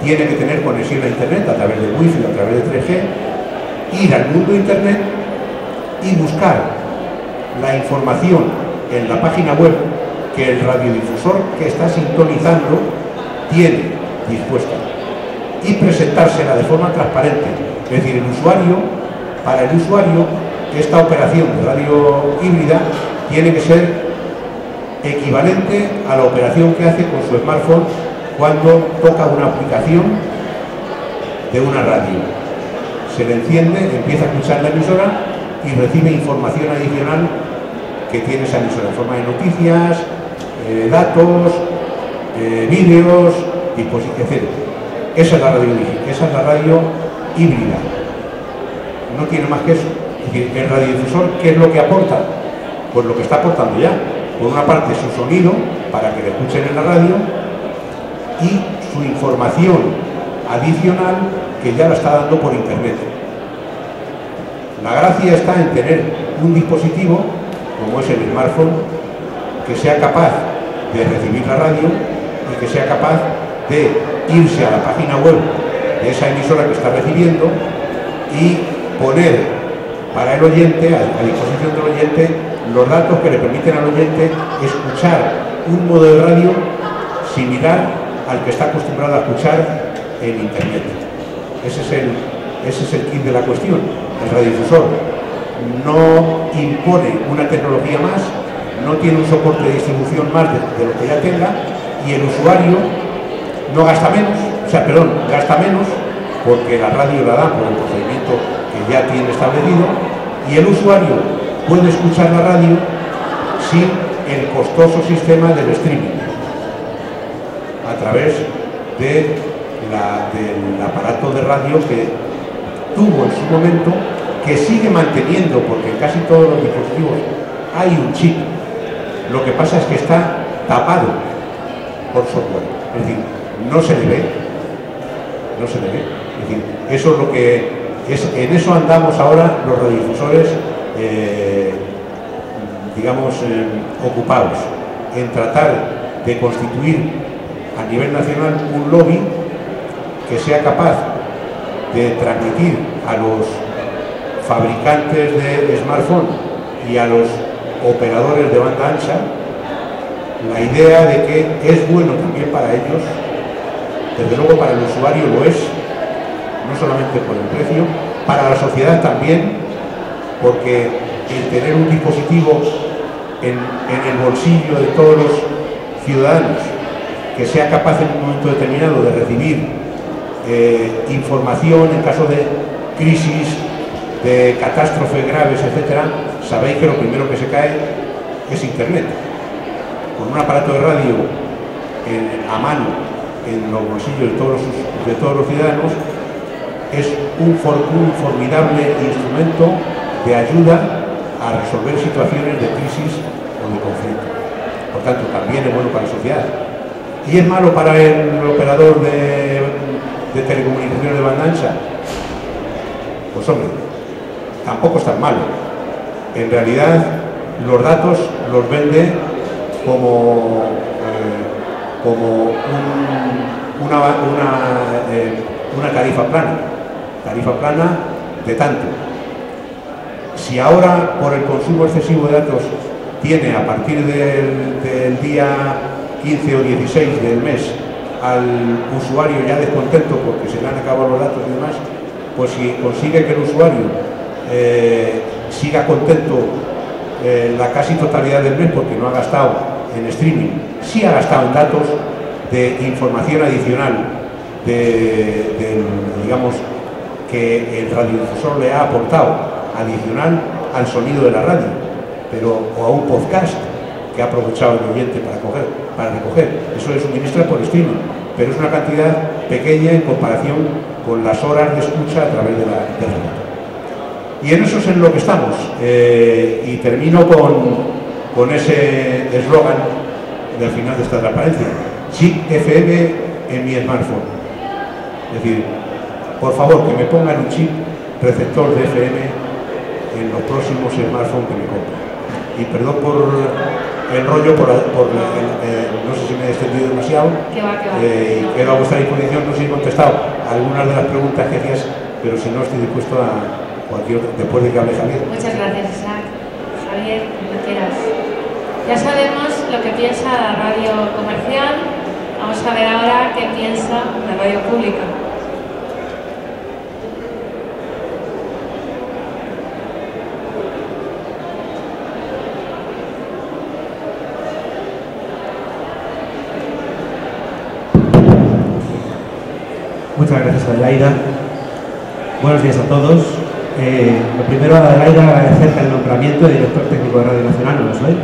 tiene que tener conexión a internet a través de wifi, a través de 3G, ir al mundo internet y buscar la información en la página web que el radiodifusor que está sintonizando tiene dispuesta y presentársela de forma transparente. Es decir, para el usuario, esta operación de radio híbrida tiene que ser equivalente a la operación que hace con su smartphone cuando toca una aplicación de una radio. Se le enciende, empieza a escuchar la emisora y recibe información adicional que tiene esa emisora en forma de noticias, datos, vídeos, etc. Esa es la radio híbrida. No tiene más que eso. Es decir, el radiodifusor, ¿qué es lo que aporta? Pues lo que está aportando ya. Por una parte su sonido, para que le escuchen en la radio, y su información adicional, que ya la está dando por internet. La gracia está en tener un dispositivo, como es el smartphone, que sea capaz de recibir la radio y que sea capaz de irse a la página web de esa emisora que está recibiendo y poner para el oyente, a disposición del oyente, los datos que le permiten al oyente escuchar un modo de radio similar al que está acostumbrado a escuchar en internet. Ese es el kit de la cuestión. El radiodifusor no impone una tecnología más, no tiene un soporte de distribución más de lo que ya tenga, y el usuario no gasta menos, gasta menos porque la radio la da por el procedimiento que ya tiene establecido, y el usuario puede escuchar la radio sin el costoso sistema del streaming a través del aparato de radio que tuvo en su momento, que sigue manteniendo, porque en casi todos los dispositivos hay un chip. Lo que pasa es que está tapado por software, es decir, no se le ve. Es decir, eso es lo que en eso andamos ahora los radiodifusores, ocupados, en tratar de constituir a nivel nacional un lobby que sea capaz de transmitir a los fabricantes de smartphone y a los operadores de banda ancha la idea de que es bueno también para ellos, desde luego para el usuario lo es, no solamente por el precio, para la sociedad también, porque el tener un dispositivo en el bolsillo de todos los ciudadanos que sea capaz en un momento determinado de recibir información en caso de crisis, de catástrofes graves, etcétera, sabéis que lo primero que se cae es internet. Con un aparato de radio a mano en los bolsillos de todos los ciudadanos es un formidable instrumento de ayuda a resolver situaciones de crisis o de conflicto. Por tanto, también es bueno para la sociedad. ¿Y es malo para el operador de telecomunicaciones de banda ancha? Pues hombre, tampoco es tan malo. En realidad, los datos los vende como una tarifa plana de tanto. Si ahora, por el consumo excesivo de datos, tiene a partir del día 15 o 16 del mes al usuario ya descontento porque se le han acabado los datos y demás, pues si consigue que el usuario siga contento la casi totalidad del mes porque no ha gastado en streaming, sí ha gastado en datos de información adicional digamos, que el radiodifusor le ha aportado adicional al sonido de la radio, o a un podcast que ha aprovechado el oyente para recoger. Eso le suministra por streaming, pero es una cantidad pequeña en comparación con las horas de escucha a través de la radio. Y en eso es en lo que estamos. Y termino con ese eslogan del final de esta transparencia: Chip FM en mi smartphone. Es decir, por favor, que me pongan un chip receptor de FM en los próximos smartphones que me compren. Y perdón por el rollo, no sé si me he extendido demasiado. Quedo a vuestra disposición, no sé si he contestado algunas de las preguntas que hacías, pero si no, estoy dispuesto a cualquier otra, después de que hable Javier. Muchas gracias, Isaac. Javier, cuando quieras. Ya sabemos lo que piensa la radio comercial. Vamos a ver ahora qué piensa la radio pública. Muchas gracias, Adelaida. Buenos días a todos. Lo primero, Adelaida, agradecerte el nombramiento de director técnico de Radio Nacional, ¿no lo soy?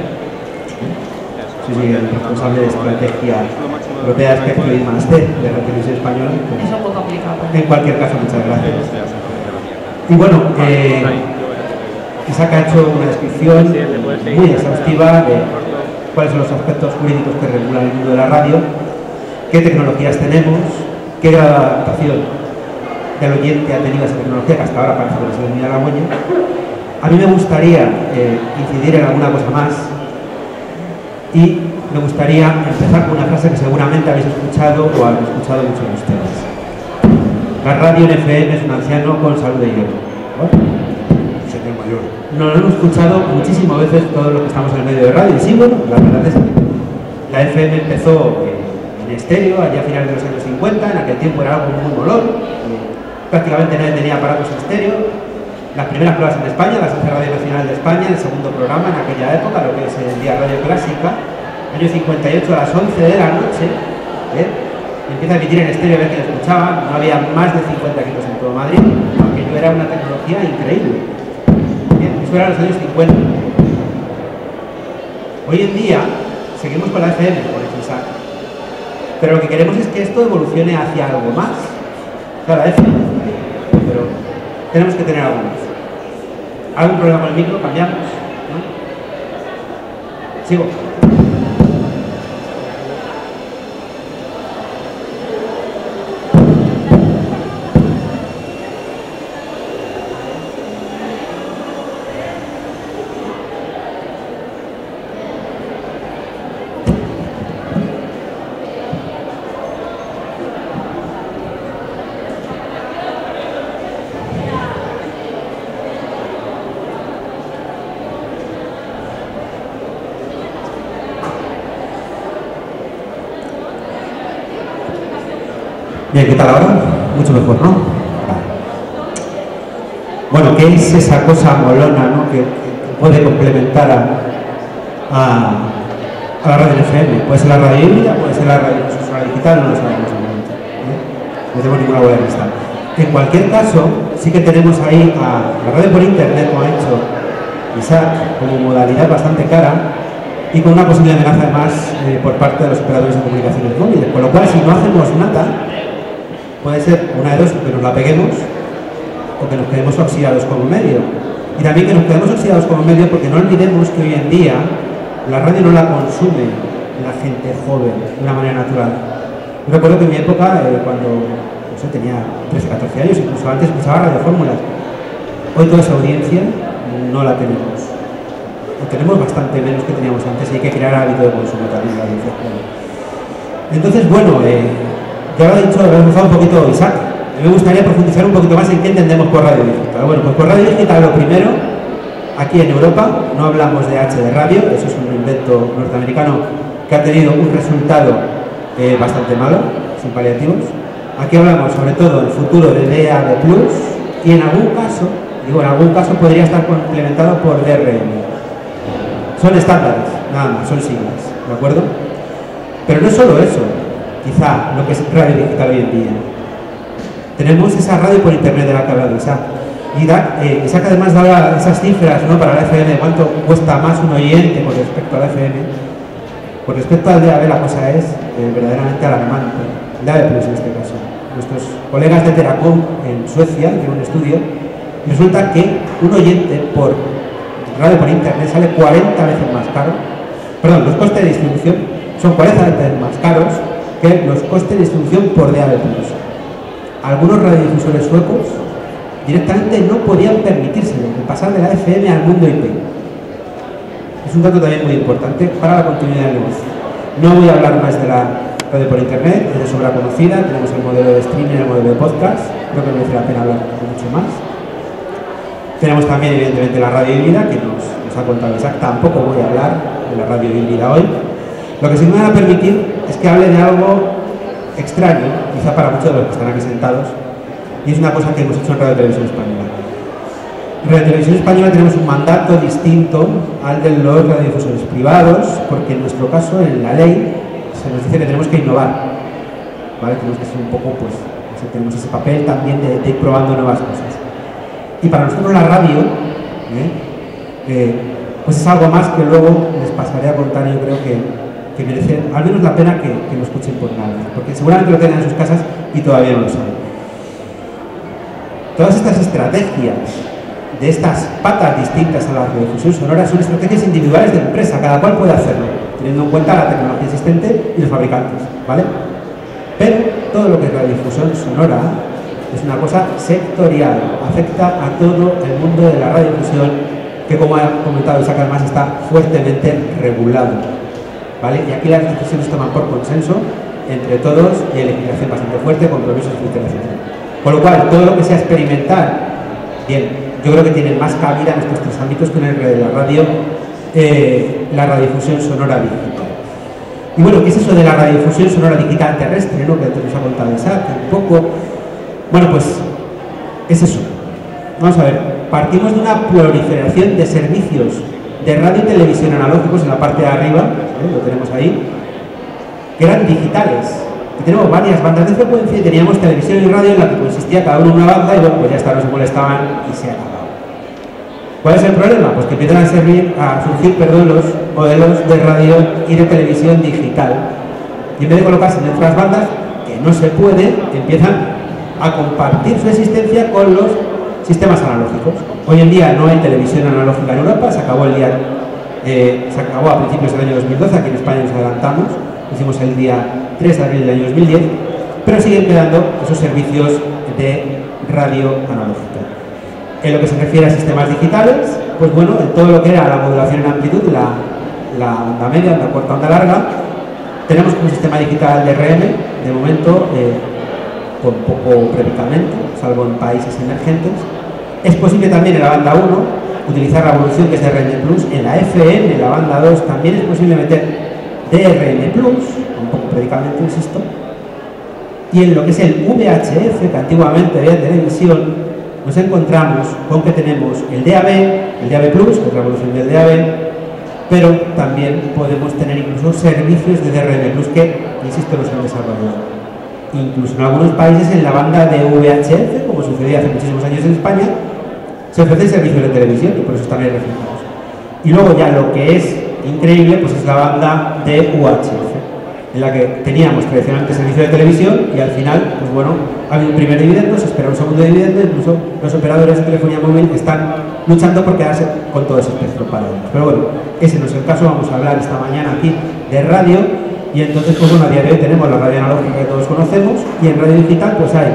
Sí, el responsable de estrategia europea de espectro y máster de Radio Televisión Española. Es un poco complicado. En cualquier caso, muchas gracias. Y bueno, Isaac ha hecho una descripción muy exhaustiva de cuáles son los aspectos jurídicos que regulan el mundo de la radio, qué tecnologías tenemos, qué grado de adaptación del oyente ha tenido esa tecnología, que hasta ahora parece que no se le mira la huella. A mí me gustaría incidir en alguna cosa más y me gustaría empezar con una frase que seguramente habéis escuchado o han escuchado muchos de ustedes. La radio en FM es un anciano con salud de hierro. Señor mayor. Nos lo hemos escuchado muchísimas veces todos los que estamos en el medio de radio. Y sí, bueno, la verdad es que la FM empezó en estéreo, allá a finales de los años 50, en aquel tiempo era algo muy molón, prácticamente nadie tenía aparatos en estéreo. Las primeras pruebas en España las hace Radio Nacional de España, el segundo programa en aquella época, lo que es el día Radio Clásica, año 58 a las 11 de la noche, empieza a emitir en estéreo a ver quién escuchaba, no había más de 50 equipos en todo Madrid, aunque no era una tecnología increíble. Bien, eso era en los años 50. Hoy en día seguimos con la FM, por ejemplo, pero lo que queremos es que esto evolucione hacia algo más. Claro, la FM, pero tenemos que tener algo más. ¿Algún problema con el micro? ¿Cambiamos? ¿No? Sigo. Bien, ¿qué tal ahora? Mucho mejor, ¿no? Bueno, ¿qué es esa cosa molona, ¿no? que puede complementar a la radio FM? Puede ser la radio híbrida, puede ser la radio digital, no lo sabemos de momento. No tengo ninguna bola de cristal. En cualquier caso, sí que tenemos ahí a la radio por internet, como ha hecho Isaac, como modalidad bastante cara y con una posible amenaza además por parte de los operadores de comunicaciones móviles. Con lo cual, si no hacemos nada, puede ser una de dos, que nos la peguemos o que nos quedemos oxidados como medio. Y también que nos quedemos oxidados como medio porque no olvidemos que hoy en día la radio no la consume la gente joven de una manera natural. Yo recuerdo que en mi época, cuando no sé, tenía 13, 14 años, incluso antes escuchaba radiofórmulas. Hoy toda esa audiencia no la tenemos. O tenemos bastante menos que teníamos antes y hay que crear hábito de consumo también de la audiencia joven. Entonces, bueno, ya lo ha dicho, lo ha empezado un poquito Isaac. A mí me gustaría profundizar un poquito más en qué entendemos por radio digital. Bueno, pues por radio digital lo primero, aquí en Europa, no hablamos de H de radio, eso es un invento norteamericano que ha tenido un resultado bastante malo, sin paliativos. Aquí hablamos sobre todo en el futuro de DAB+, y en algún caso podría estar complementado por DRM. Son estándares, nada más, son siglas, ¿de acuerdo? Pero no solo eso, quizá lo que es radio digital hoy en día. Tenemos esa radio por internet de la que ha hablado Isaac. Y Isaac además daba esas cifras, ¿no?, para la FM, de cuánto cuesta más un oyente con respecto a la FM. Con respecto al DAB la cosa es verdaderamente alarmante. El DAB+ en este caso. Nuestros colegas de Teracom en Suecia hicieron un estudio y resulta que un oyente por radio por internet sale 40 veces más caro. Perdón, los costes de distribución son 40 veces más caros que los costes de distribución por DAB+. Algunos radiodifusores suecos directamente no podían permitírselo, de pasar de la FM al mundo IP. Es un dato también muy importante para la continuidad del negocio. No voy a hablar más de la radio por internet, es de sobra conocida, tenemos el modelo de streaming, el modelo de podcast, creo que merece la pena hablar mucho más. Tenemos también, evidentemente, la radio híbrida, que nos ha contado Isaac, tampoco voy a hablar de la radio híbrida hoy. Lo que sí me van a permitir es que hable de algo extraño, quizá para muchos de los que están aquí sentados, y es una cosa que hemos hecho en Radio Televisión Española. En Radio Televisión Española tenemos un mandato distinto al de los radiodifusores privados, porque en nuestro caso, en la ley, se nos dice que tenemos que innovar, ¿vale? Tenemos que ser un poco, pues, tenemos ese papel también de ir probando nuevas cosas. Y para nosotros la radio, pues es algo más que luego les pasaré a contar, yo creo que merece al menos la pena que lo escuchen por nada, porque seguramente lo tienen en sus casas y todavía no lo saben. Todas estas estrategias de estas patas distintas a la radiodifusión sonora son estrategias individuales de la empresa, cada cual puede hacerlo, teniendo en cuenta la tecnología existente y los fabricantes, ¿vale? Pero todo lo que es radiodifusión sonora es una cosa sectorial, afecta a todo el mundo de la radiodifusión, que como ha comentado Isaac además está fuertemente regulado, ¿vale? Y aquí las decisiones se toman por consenso entre todos y hay legislación bastante fuerte, compromisos, etcétera, etcétera. Con lo cual, todo lo que sea experimental, bien, yo creo que tiene más cabida en estos tres ámbitos que en el de la radio, la radiodifusión sonora digital. Y bueno, ¿qué es eso de la radiodifusión sonora digital terrestre, ¿no? Que antes nos ha contado Isaac un poco. Bueno, pues es eso. Vamos a ver, partimos de una proliferación de servicios de radio y televisión analógicos en la parte de arriba, lo tenemos ahí, que eran digitales. Y tenemos varias bandas de frecuencia y teníamos televisión y radio en la que consistía cada uno en una banda y bueno, pues ya está, no se molestaban y se acababa. ¿Cuál es el problema? Pues que empiezan a surgir los modelos de radio y de televisión digital. Y en vez de colocarse en otras bandas, que no se puede, empiezan a compartir su existencia con los sistemas analógicos. Hoy en día no hay televisión analógica en Europa, se acabó a principios del año 2012, aquí en España nos adelantamos, hicimos el día 3 de abril del año 2010, pero siguen quedando esos servicios de radio analógica. En lo que se refiere a sistemas digitales, pues bueno, en todo lo que era la modulación en amplitud, la onda media, onda corta, onda larga, tenemos un sistema digital de DRM, de momento, con poco predicamento, salvo en países emergentes. Es posible también en la banda 1 utilizar la evolución que es DRM Plus. En la FM, en la banda 2, también es posible meter DRM Plus, con poco predicamento, insisto. Y en lo que es el VHF, que antiguamente había televisión, nos encontramos con que tenemos el DAB Plus, que es la evolución del DAB, pero también podemos tener incluso servicios de DRM Plus que, insisto, no se han desarrollado. Incluso en algunos países en la banda de VHF, como sucedía hace muchísimos años en España, se ofrecen servicios de televisión y por eso están ahí reflejados. Y luego ya lo que es increíble, pues es la banda de UHF, en la que teníamos tradicionalmente servicio de televisión y al final, pues bueno, ha habido un primer dividendo, se espera un segundo dividendo, incluso los operadores de telefonía móvil están luchando por quedarse con todo ese espectro para ellos. Pero bueno, ese no es el caso, vamos a hablar esta mañana aquí de radio. Y entonces, pues bueno, a día de hoy tenemos la radio analógica que todos conocemos y en radio digital pues hay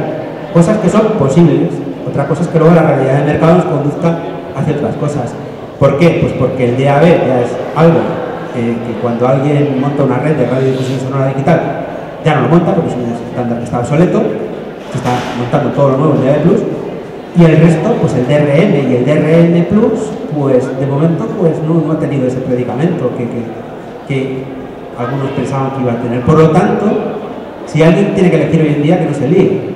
cosas que son posibles, otra cosa es que luego la realidad del mercado nos conduzca hacia otras cosas. ¿Por qué? Pues porque el DAB ya es algo que cuando alguien monta una red de radiodifusión sonora digital ya no lo monta porque es un estándar que está obsoleto, se está montando todo lo nuevo en DAB Plus y el resto, pues el DRM y el DRM Plus, pues de momento pues no ha tenido ese predicamento que algunos pensaban que iba a tener. Por lo tanto, si alguien tiene que elegir hoy en día, que no se líe.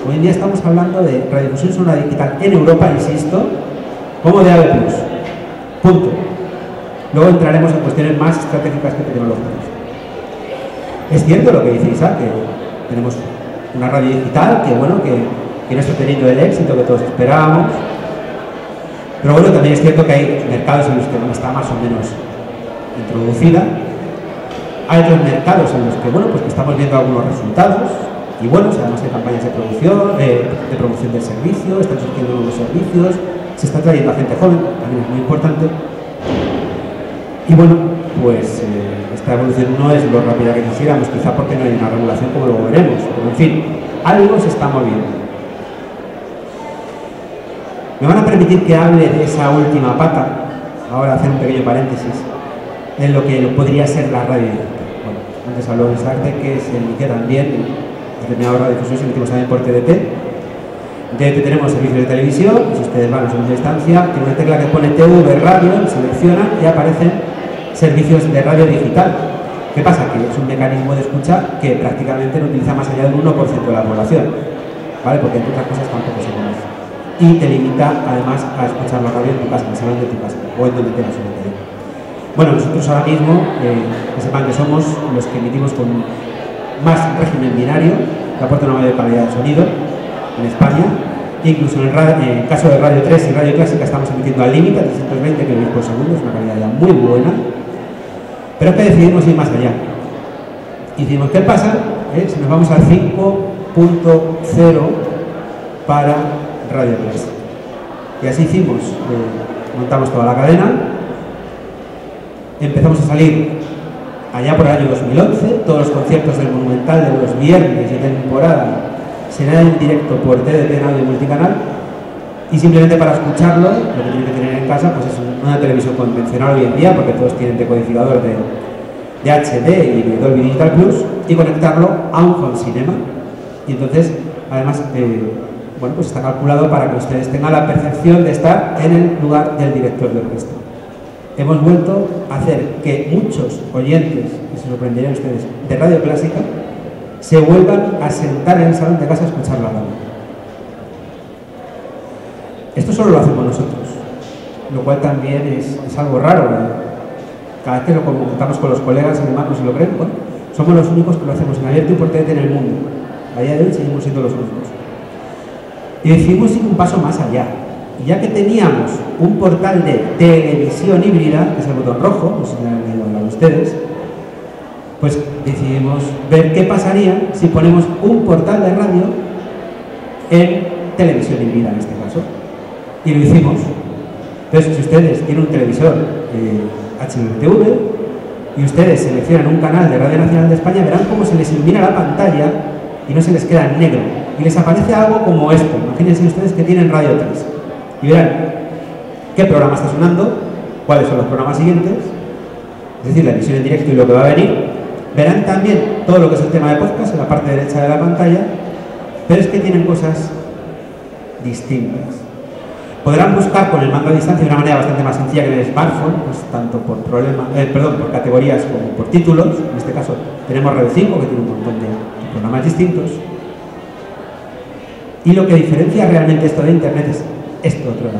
Hoy en día estamos hablando de radiodifusión sonora digital en Europa, insisto, como DAB+. Punto. Luego entraremos en cuestiones más estratégicas que tecnológicas. Es cierto lo que dice Isaac, que tenemos una radio digital que, bueno, que no está teniendo el éxito que todos esperábamos. Pero bueno, también es cierto que hay mercados en los que no está más o menos introducida. Hay otros mercados en los que, bueno, pues que estamos viendo algunos resultados y bueno, además hay campañas de promoción del servicio, están surgiendo nuevos servicios, se está trayendo a gente joven, también es muy importante. Y bueno, pues esta evolución no es lo rápida que quisiéramos, quizá porque no hay una regulación como luego veremos, pero en fin, algo se está moviendo. Me van a permitir que hable de esa última pata, ahora hacer un pequeño paréntesis, en lo que podría ser la radio. Bueno, antes habló de Isaac de que se inicia también determinada radiodifusión, se emitimos también por TDT. En TDT tenemos servicios de televisión, si ustedes van a segunda instancia, tiene una tecla que pone TV Radio, selecciona y aparecen servicios de radio digital, ¿Qué pasa? Que es un mecanismo de escucha que prácticamente no utiliza más allá del 1% de la población, ¿vale? Porque entre otras cosas tampoco se conoce. Y te limita además a escuchar la radio en tu casa, en el salón de tu casa, o en donde tengas una tele. Bueno, nosotros ahora mismo, que sepan que somos los que emitimos con más régimen binario, que aporta una mayor calidad de sonido en España. Incluso en el caso de Radio 3 y Radio Clásica estamos emitiendo al límite a 320 kbps por segundo, es una calidad ya muy buena. Pero que decidimos ir más allá. Y decimos, ¿qué pasa si nos vamos al 5.0 para Radio Clásica? Y así hicimos, montamos toda la cadena, empezamos a salir allá por el año 2011, todos los conciertos del Monumental de los viernes de temporada serán en directo por TDT en audio multicanal, y simplemente para escucharlo, lo que tienen que tener en casa pues es una televisión convencional hoy en día, porque todos tienen decodificador de HD y de Dolby Digital Plus, y conectarlo a un home cinema. Y entonces, además, bueno, pues está calculado para que ustedes tengan la percepción de estar en el lugar del director de orquesta. Hemos vuelto a hacer que muchos oyentes, que se sorprenderían ustedes, de Radio Clásica, se vuelvan a sentar en el salón de casa a escuchar la radio. Esto solo lo hacemos nosotros, lo cual también es algo raro. Cada vez que lo comentamos con los colegas y demás, no se lo creen. Bueno, somos los únicos que lo hacemos en abierto y por TDT en el mundo. A día de hoy seguimos siendo los únicos. Y decidimos ir un paso más allá. Y ya que teníamos un portal de televisión híbrida, que es el botón rojo, no sé si han oído hablar ustedes, pues decidimos ver qué pasaría si ponemos un portal de radio en televisión híbrida en este caso. Y lo hicimos. Entonces, si ustedes tienen un televisor HDTV y ustedes seleccionan un canal de Radio Nacional de España, verán cómo se les ilumina la pantalla y no se les queda en negro. Y les aparece algo como esto. Imagínense ustedes que tienen Radio 3. Y verán qué programa está sonando, cuáles son los programas siguientes, es decir, la emisión en directo y lo que va a venir. Verán también todo lo que es el tema de podcast en la parte derecha de la pantalla, pero es que tienen cosas distintas. Podrán buscar con el mando a distancia de una manera bastante más sencilla que en el smartphone, pues tanto por por categorías como por títulos. En este caso tenemos Radio 5, que tiene un montón de programas distintos. Y lo que diferencia realmente esto de Internet es esto otro dato.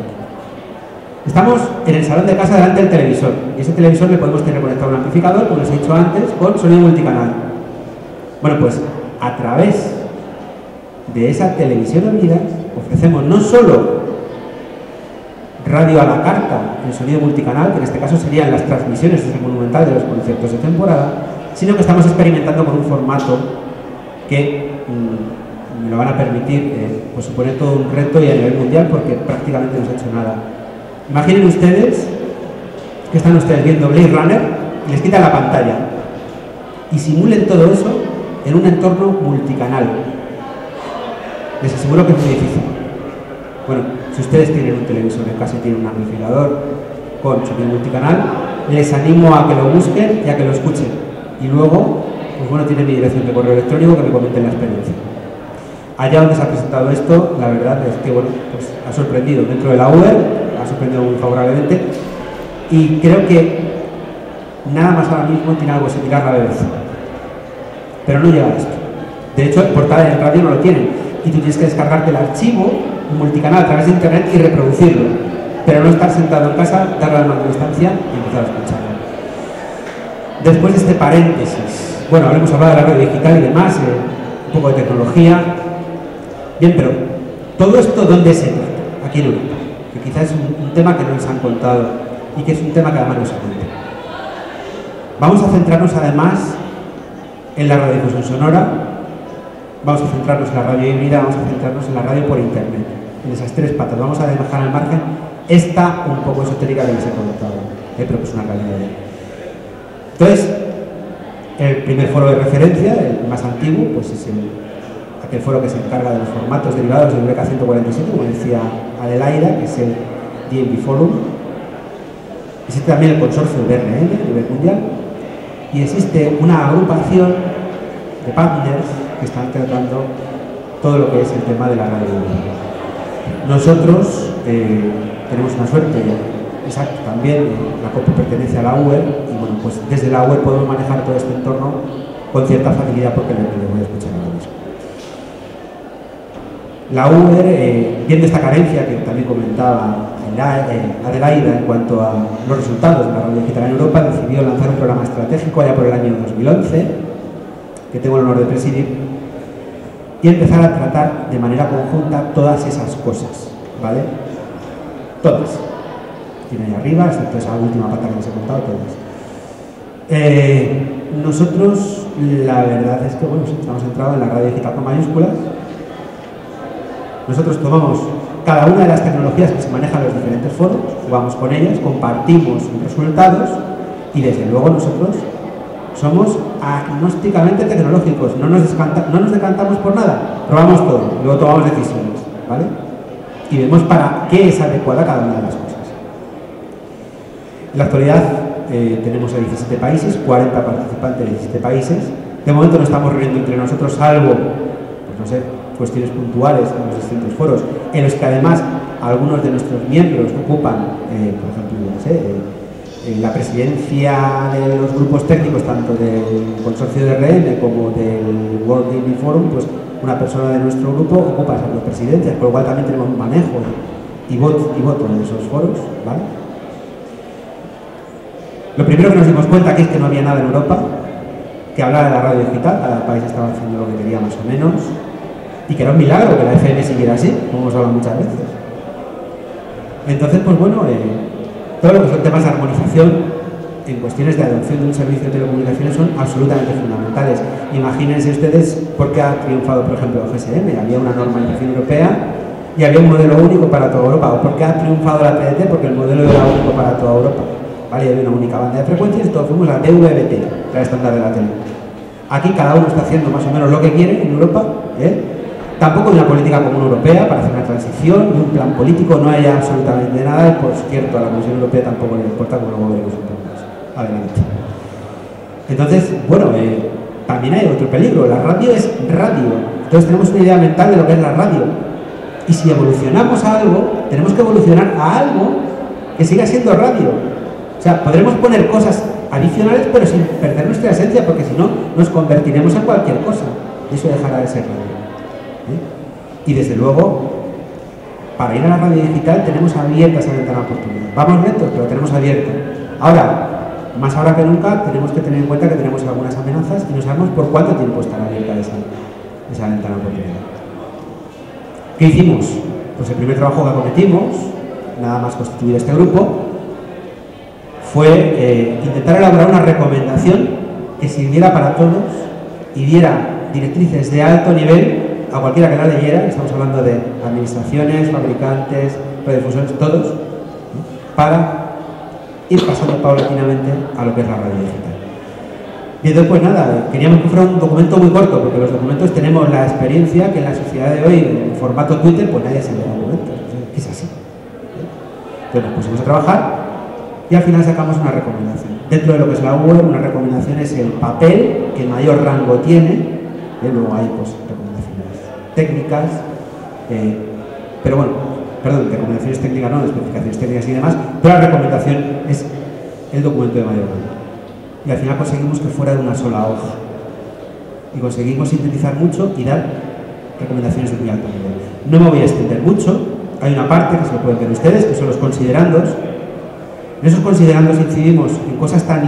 Estamos en el salón de casa delante del televisor, y ese televisor le podemos tener conectado a un amplificador, como les he dicho antes, con sonido multicanal. Bueno, pues a través de esa televisión híbrida ofrecemos no solo radio a la carta en sonido multicanal, que en este caso serían las transmisiones desde el Monumental de los conciertos de temporada, sino que estamos experimentando con un formato que me lo van a permitir pues suponer todo un reto y a nivel mundial, porque prácticamente no se ha hecho nada. Imaginen ustedes que están ustedes viendo Blade Runner y les quitan la pantalla y simulen todo eso en un entorno multicanal. Les aseguro que es muy difícil. Bueno, si ustedes tienen un televisor en casa y tienen un amplificador con sonido multicanal, les animo a que lo busquen y a que lo escuchen. Y luego, pues bueno, tienen mi dirección de correo electrónico, que me comenten la experiencia. Allá donde se ha presentado esto, la verdad es que bueno, pues ha sorprendido dentro de la UER, ha sorprendido muy favorablemente, y creo que nada más ahora mismo tiene algo similar a la BBC. Pero no llega a esto. De hecho, el portal en radio no lo tienen, y tú tienes que descargarte el archivo multicanal a través de internet y reproducirlo, pero no estar sentado en casa, darle al mando a distancia y empezar a escucharlo. Después de este paréntesis, bueno, habremos hablado de la radio digital y demás, un poco de tecnología. Bien, pero todo esto, ¿dónde se trata? Aquí en Europa, que quizás es un tema que no nos han contado y que es un tema que además no se cuenta. Vamos a centrarnos además en la radiodifusión sonora, vamos a centrarnos en la radio híbrida, vamos a centrarnos en la radio por internet, en esas tres patas. Vamos a dejar al margen esta un poco esotérica que les he contado, pero que es una calidad de... Entonces, el primer foro de referencia, el más antiguo, pues es aquel foro que se encarga de los formatos derivados del Eureka 147, como decía Adelaida, que es el DMV Forum. Existe también el consorcio BRN a nivel mundial, y existe una agrupación de partners que están tratando todo lo que es el tema de la radio. Nosotros tenemos una suerte exacto, también la COPE pertenece a la UER y bueno, pues desde la UER podemos manejar todo este entorno con cierta facilidad porque le voy a escuchar ahora mismo. La UER, viendo esta carencia que también comentaba Adelaida en cuanto a los resultados de la radio digital en Europa, decidió lanzar un programa estratégico allá por el año 2011, que tengo el honor de presidir, y empezar a tratar de manera conjunta todas esas cosas, ¿vale? Todas. Tiene ahí arriba, excepto esa última pata que les he contado, todas. Nosotros, la verdad es que, bueno, estamos centrados en la radio digital con mayúsculas. Nosotros tomamos cada una de las tecnologías que se manejan en los diferentes foros, jugamos con ellas, compartimos resultados y desde luego nosotros somos agnósticamente tecnológicos, no nos decantamos por nada, probamos todo, luego tomamos decisiones, ¿vale? Y vemos para qué es adecuada cada una de las cosas. En la actualidad tenemos a 17 países, 40 participantes de 17 países. De momento no estamos reuniendo entre nosotros, salvo, pues no sé, cuestiones puntuales en los distintos foros, en los que además algunos de nuestros miembros ocupan, por ejemplo, no sé, la presidencia de los grupos técnicos, tanto del consorcio de RM como del World Gaming Forum, pues una persona de nuestro grupo ocupa esas dos presidencias, por lo cual también tenemos un manejo y voto en esos foros, ¿vale? Lo primero que nos dimos cuenta aquí es que no había nada en Europa que hablara de la radio digital, cada país estaba haciendo lo que quería más o menos, y que era un milagro que la FM siguiera así, como hemos hablado muchas veces. Entonces, pues bueno, todo lo que son temas de armonización en cuestiones de adopción de un servicio de telecomunicaciones son absolutamente fundamentales. Imagínense ustedes por qué ha triunfado, por ejemplo, el GSM. Había una normalización europea y había un modelo único para toda Europa. ¿O por qué ha triunfado la TDT? Porque el modelo era único para toda Europa. ¿Vale? Y había una única banda de frecuencias y todos fuimos a DVB-T, la estándar de la tele. Aquí cada uno está haciendo más o menos lo que quiere en Europa, Tampoco hay una política común europea para hacer una transición, ni un plan político, no hay absolutamente nada, y por cierto a la Comisión Europea tampoco le importa, como luego veremos un poco más adelante. Entonces, bueno, también hay otro peligro, la radio es radio, entonces tenemos una idea mental de lo que es la radio, y si evolucionamos a algo, tenemos que evolucionar a algo que siga siendo radio. O sea, podremos poner cosas adicionales, pero sin perder nuestra esencia, porque si no, nos convertiremos en cualquier cosa, y eso dejará de ser radio. Y desde luego, para ir a la radio digital tenemos abierta esa ventana de oportunidad. Vamos lentos, pero tenemos abierta. Ahora, más ahora que nunca, tenemos que tener en cuenta que tenemos algunas amenazas y no sabemos por cuánto tiempo estará abierta esa ventana de oportunidad. ¿Qué hicimos? Pues el primer trabajo que acometimos, nada más constituir este grupo, fue intentar elaborar una recomendación que sirviera para todos y diera directrices de alto nivel a cualquiera que la leyera. Estamos hablando de administraciones, fabricantes, radiodifusores, todos, para ir pasando paulatinamente a lo que es la radio digital. Y entonces, pues nada, queríamos que fuera un documento muy corto, porque los documentos tenemos la experiencia que en la sociedad de hoy, en formato Twitter, pues nadie se lee documentos, es así. Entonces nos pusimos a trabajar y al final sacamos una recomendación. Dentro de lo que es la web, una recomendación es el papel que mayor rango tiene, luego hay pues técnicas, pero bueno, perdón, recomendaciones técnicas no, especificaciones técnicas y demás, pero la recomendación es el documento de mayor rango. Y al final conseguimos que fuera de una sola hoja. Y conseguimos sintetizar mucho y dar recomendaciones de muy alto nivel. No me voy a extender mucho, hay una parte que se lo pueden ver ustedes, que son los considerandos. En esos considerandos incidimos en cosas tan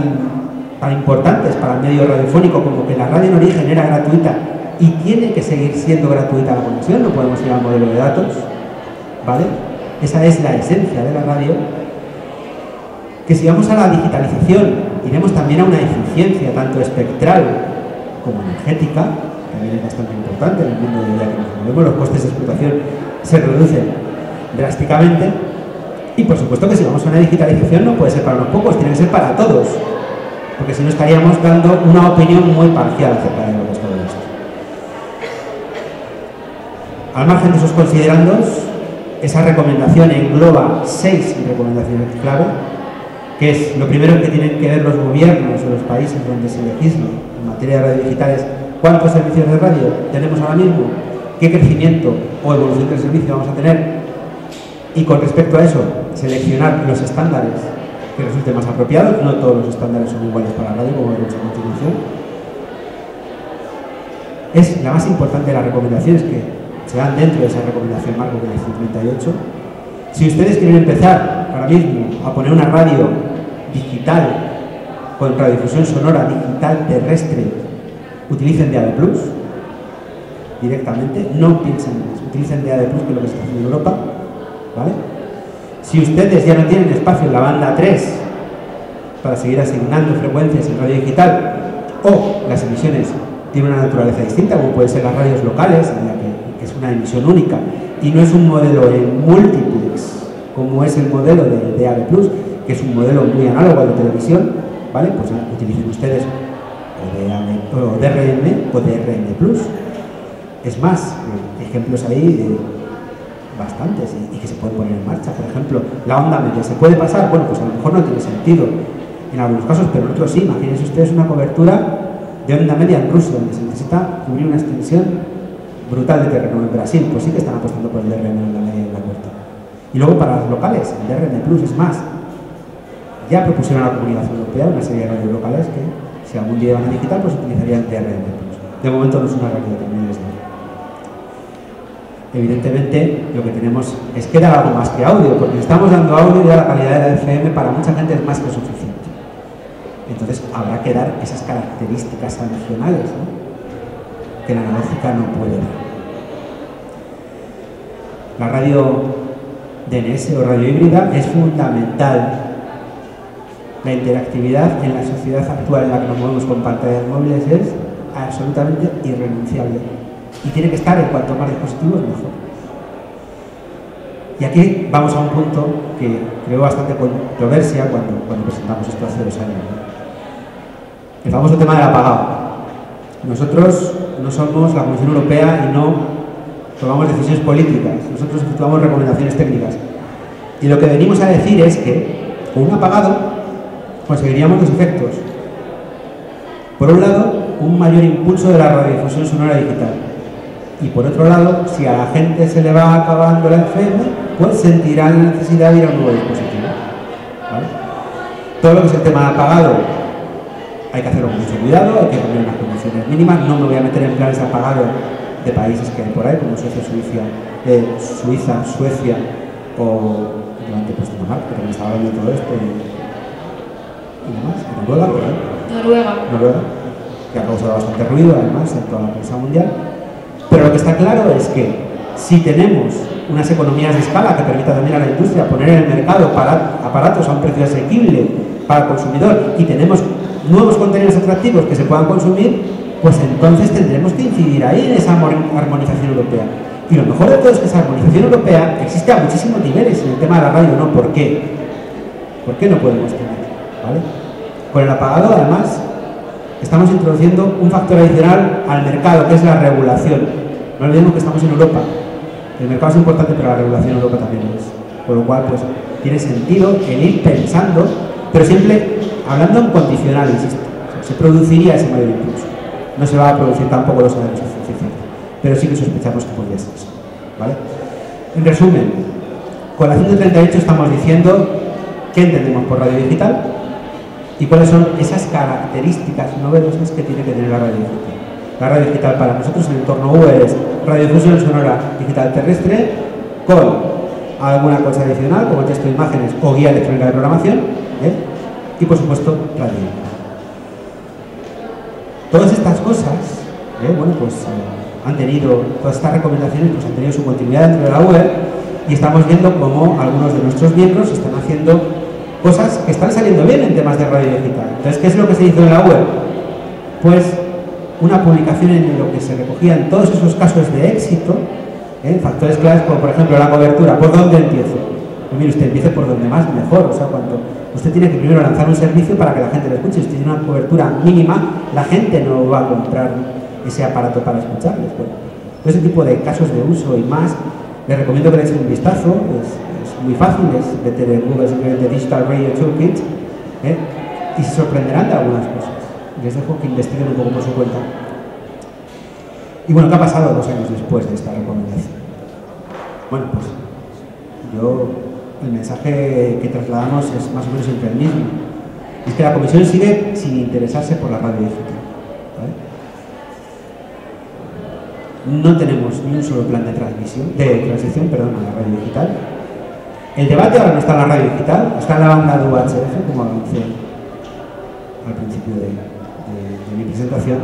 importantes para el medio radiofónico como que la radio en origen era gratuita y tiene que seguir siendo gratuita la conexión, no podemos ir al modelo de datos, ¿vale? Esa es la esencia de la radio. Que si vamos a la digitalización, iremos también a una eficiencia tanto espectral como energética, que también es bastante importante en el mundo de la que nos movemos, los costes de explotación se reducen drásticamente, y por supuesto que si vamos a una digitalización no puede ser para unos pocos, tiene que ser para todos, porque si no estaríamos dando una opinión muy parcial acerca de lo que es todo esto. Al margen de esos considerandos, esa recomendación engloba 6 recomendaciones clave, que es lo primero que tienen que ver los gobiernos de los países donde se legisla en materia de radio digital es cuántos servicios de radio tenemos ahora mismo, qué crecimiento o evolución del servicio vamos a tener Y con respecto a eso, seleccionar los estándares que resulten más apropiados. No todos los estándares son iguales para la radio, como veremos a continuación. Es la más importante de las recomendaciones que se dan dentro de esa recomendación marco que es el 38. Si ustedes quieren empezar ahora mismo a poner una radio digital con radiodifusión sonora digital terrestre, utilicen DAB+, directamente, no piensen más, utilicen DAB+, que es lo que se está haciendo en Europa, ¿vale? Si ustedes ya no tienen espacio en la banda 3 para seguir asignando frecuencias en radio digital, o las emisiones tienen una naturaleza distinta, como pueden ser las radios locales, en la que es una emisión única, y no es un modelo en multiplex, como es el modelo de DAB+, que es un modelo muy análogo al de televisión, ¿vale? Pues utilicen ustedes o DRM o DRM+. Es más, ejemplos ahí bastantes y que se pueden poner en marcha. Por ejemplo, la onda media, ¿se puede pasar? Bueno, pues a lo mejor no tiene sentido en algunos casos, pero en otros sí. Imagínense ustedes una cobertura de onda media en Rusia, donde se necesita cubrir una extensión brutal de terreno. En Brasil, pues sí que están apostando por el DRM en la media y en la corta. Y luego para las locales, el DRM+, es más, ya propusieron a la Comunidad Europea una serie de radios locales que, si algún día van a digital, pues utilizarían DRM+. De momento no es una radio también les da. Evidentemente, lo que tenemos es que dar algo más que audio, porque si estamos dando audio, ya la calidad de la FM para mucha gente es más que suficiente. Entonces, habrá que dar esas características adicionales, ¿no?, que la analógica no puede dar. La radio DNS o radio híbrida es fundamental. La interactividad en la sociedad actual en la que nos movemos con pantallas móviles es absolutamente irrenunciable. Y tiene que estar en cuanto más dispositivos mejor. Y aquí vamos a un punto que creó bastante controversia cuando presentamos esto hace 2 años, ¿no? El famoso tema del apagado. Nosotros no somos la Comisión Europea y no tomamos decisiones políticas. Nosotros efectuamos recomendaciones técnicas. Y lo que venimos a decir es que con un apagado conseguiríamos 2 efectos. Por un lado, un mayor impulso de la radiodifusión sonora digital. Y por otro lado, si a la gente se le va acabando la FM, pues sentirán la necesidad de ir a un nuevo dispositivo, ¿vale? Todo lo que es el tema de apagado hay que hacerlo con mucho cuidado, hay que poner unas condiciones mínimas. No me voy a meter en planes de apagado de países que hay por ahí, como Suecia, Suecia o pues Dinamarca, que también estaba hablando de todo esto, y demás, Noruega, por ahí. Noruega, que ha causado bastante ruido además en toda la prensa mundial. Pero lo que está claro es que si tenemos unas economías de escala que permitan también a la industria poner en el mercado aparatos a un precio asequible para el consumidor y tenemos nuevos contenidos atractivos que se puedan consumir, pues entonces tendremos que incidir ahí en esa armonización europea. Y lo mejor de todo es que esa armonización europea existe a muchísimos niveles. En el tema de la radio no. ¿Por qué? ¿Por qué no podemos tener? ¿Vale? Con el apagado, además, estamos introduciendo un factor adicional al mercado, que es la regulación. No olvidemos que estamos en Europa. El mercado es importante, pero la regulación en Europa también es. Con lo cual, pues, tiene sentido el ir pensando, pero siempre hablando en condicional, insisto. O sea, se produciría ese mayor impulso. No se va a producir tampoco, lo sabemos a ciencia cierta, pero sí que sospechamos que podría ser eso, ¿vale? En resumen, con la 138 estamos diciendo qué entendemos por radio digital y cuáles son esas características novedosas que tiene que tener la radio digital. La radio digital para nosotros en el entorno UE es radiodifusión sonora digital terrestre con alguna cosa adicional como texto de imágenes o guía electrónica de programación, y por supuesto radio. Todas estas cosas, bueno, pues han tenido, todas estas recomendaciones pues han tenido su continuidad dentro de la web y estamos viendo cómo algunos de nuestros miembros están haciendo cosas que están saliendo bien en temas de radio digital. Entonces, ¿qué es lo que se hizo en la web? Pues una publicación en lo que se recogían todos esos casos de éxito, factores claves como por ejemplo la cobertura. ¿Por dónde empiezo? Pues mire, usted empiece por donde más mejor. O sea, cuando usted tiene que primero lanzar un servicio para que la gente lo escuche. Si usted tiene una cobertura mínima, la gente no va a comprar ese aparato para escucharles. Bueno, ese tipo de casos de uso y más, les recomiendo que le echen un vistazo. Es muy fácil, es meter en Google simplemente Digital Radio Toolkit, y se sorprenderán de algunas cosas. Les dejo que investiguen un poco por su cuenta. Y bueno, ¿qué ha pasado 2 años después de esta recomendación? Bueno, pues el mensaje que trasladamos es más o menos siempre el mismo. Es que la Comisión sigue sin interesarse por la radio digital, ¿vale? No tenemos ni un solo plan de transición a la radio digital. El debate ahora no está en la radio digital, está en la banda de UHF, como anuncié al principio de mi presentación.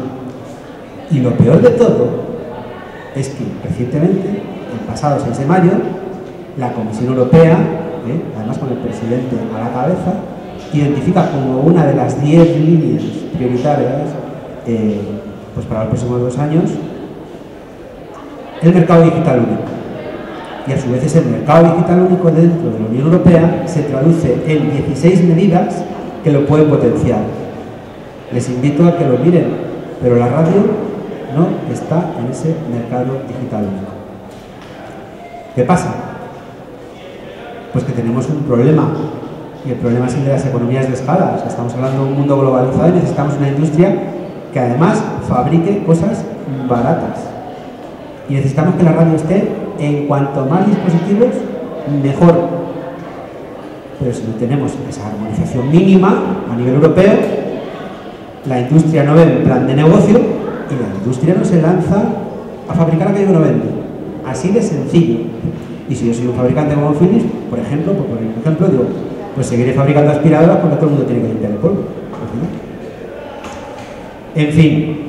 Y lo peor de todo es que recientemente, el pasado 6 de mayo, la Comisión Europea, además con el presidente a la cabeza, identifica como una de las 10 líneas prioritarias pues para los próximos 2 años el mercado digital único. Y a su vez ese mercado digital único dentro de la Unión Europea se traduce en 16 medidas que lo pueden potenciar. Les invito a que lo miren, pero la radio no está en ese mercado digital único. ¿Qué pasa? Pues que tenemos un problema, y el problema es el de las economías de escala. O sea, estamos hablando de un mundo globalizado y necesitamos una industria que además fabrique cosas baratas. Y necesitamos que la radio esté en cuanto más dispositivos, mejor. Pero si no tenemos esa armonización mínima a nivel europeo, la industria no ve un plan de negocio y la industria no se lanza a fabricar aquello que no vende. Así de sencillo. Y si yo soy un fabricante como Philips, por ejemplo, digo, pues seguiré fabricando aspiradoras porque todo el mundo tiene que limpiar el polvo. En fin.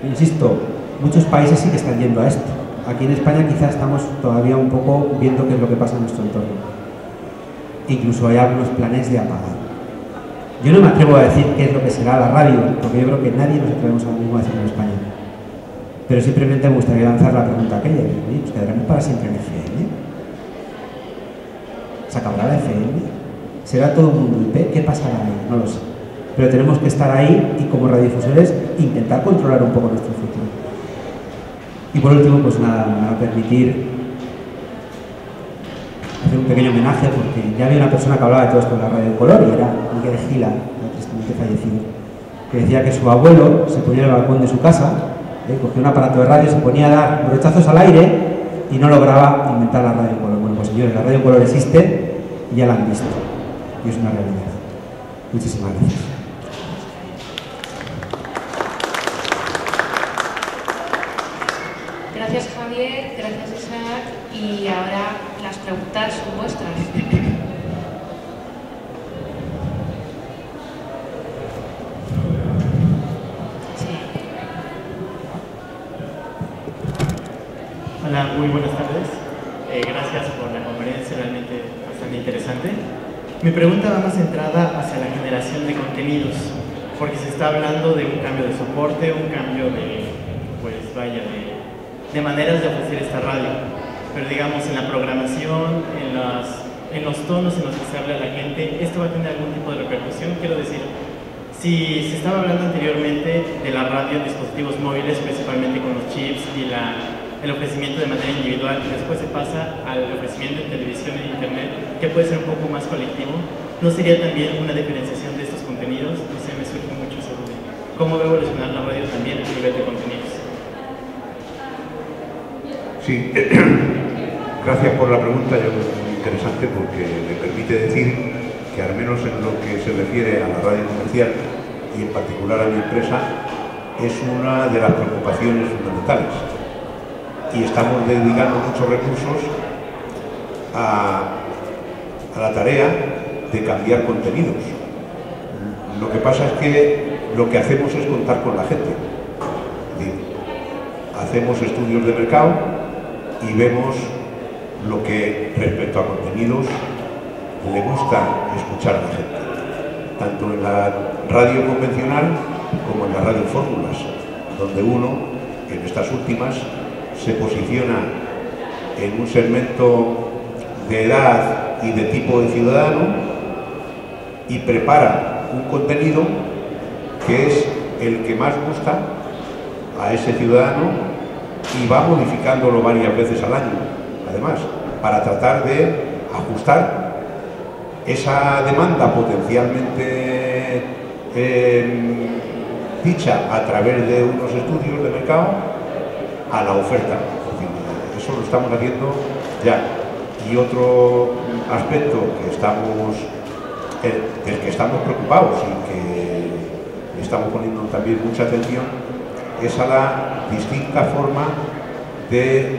Insisto, muchos países sí que están yendo a esto. Aquí en España quizás estamos todavía un poco viendo qué es lo que pasa en nuestro entorno. Incluso hay algunos planes de apagar. Yo no me atrevo a decir qué es lo que será la radio, porque yo creo que nadie nos atrevemos ahora mismo a decirlo en España. Pero simplemente me gustaría lanzar la pregunta aquella. ¿Nos quedaremos para siempre en FM? ¿Se acabará la FM? ¿Será todo un mundo IP? ¿Qué pasará ahí? No lo sé. Pero tenemos que estar ahí y como radiodifusores intentar controlar un poco nuestro futuro. Y por último, pues nada, me va a permitir hacer un pequeño homenaje porque ya había una persona que hablaba de todo esto en la radio en color y era Miguel Gila, tristemente fallecido, que decía que su abuelo se ponía en el balcón de su casa, cogía un aparato de radio, se ponía a dar brochazos al aire y no lograba inventar la radio en color. Bueno, pues señores, la radio en color existe y ya la han visto y es una realidad. Muchísimas gracias. Gracias Javier, gracias Isaac y ahora las preguntas son vuestras. Sí. Hola, muy buenas tardes. Gracias por la conferencia, realmente bastante interesante. Mi pregunta va más centrada hacia la generación de contenidos, porque se está hablando de un cambio de soporte, un cambio de, pues vaya, de maneras de ofrecer esta radio. Pero digamos, en la programación, en los tonos en los que se habla a la gente, ¿esto va a tener algún tipo de repercusión? Quiero decir, si se estaba hablando anteriormente de la radio en dispositivos móviles, principalmente con los chips y el ofrecimiento de manera individual, y después se pasa al ofrecimiento en televisión e internet, que puede ser un poco más colectivo, ¿no sería también una diferenciación de estos contenidos? No sé, me surge mucho esa duda. ¿Cómo va a evolucionar la radio también a nivel de contenidos? Sí, gracias por la pregunta, yo creo que es muy interesante porque me permite decir que al menos en lo que se refiere a la radio comercial y en particular a mi empresa, es una de las preocupaciones fundamentales. Y estamos dedicando muchos recursos a la tarea de cambiar contenidos. Lo que pasa es que lo que hacemos es contar con la gente. Es decir, hacemos estudios de mercado y vemos lo que respecto a contenidos le gusta escuchar a la gente, tanto en la radio convencional como en la radio fórmulas, donde uno, en estas últimas, se posiciona en un segmento de edad y de tipo de ciudadano y prepara un contenido que es el que más gusta a ese ciudadano y va modificándolo varias veces al año, además, para tratar de ajustar esa demanda potencialmente dicha a través de unos estudios de mercado a la oferta. Eso lo estamos haciendo ya. Y otro aspecto del que estamos preocupados y que estamos poniendo también mucha atención es a la distinta forma de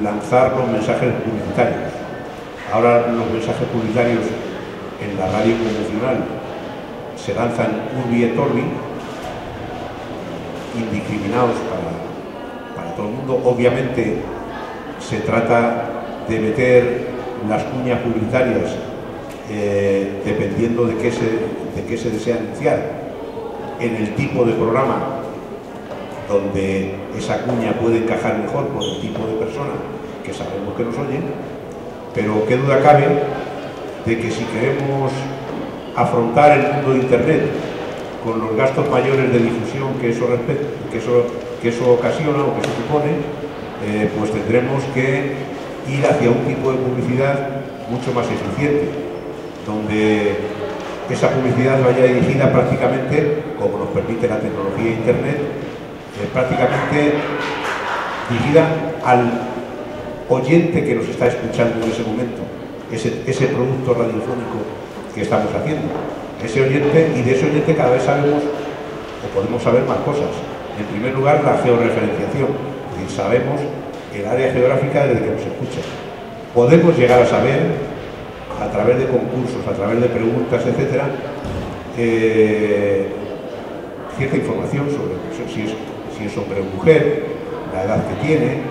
lanzar los mensajes publicitarios. Ahora los mensajes publicitarios en la radio convencional se lanzan urbi et orbi, indiscriminados para todo el mundo. Obviamente se trata de meter las cuñas publicitarias dependiendo de qué se desea anunciar en el tipo de programa donde esa cuña puede encajar mejor con el tipo de persona que sabemos que nos oyen, pero qué duda cabe de que si queremos afrontar el mundo de Internet con los gastos mayores de difusión que eso ocasiona o que eso supone, pues tendremos que ir hacia un tipo de publicidad mucho más eficiente, donde esa publicidad vaya dirigida prácticamente, como nos permite la tecnología de Internet, prácticamente dirigida al oyente que nos está escuchando en ese momento, ese producto radiofónico que estamos haciendo. Ese oyente, y de ese oyente cada vez sabemos o podemos saber más cosas. En primer lugar, la georreferenciación, es decir, sabemos el área geográfica desde que nos escucha. Podemos llegar a saber, a través de concursos, a través de preguntas, etcétera, cierta información sobre si es hombre o mujer, la edad que tiene,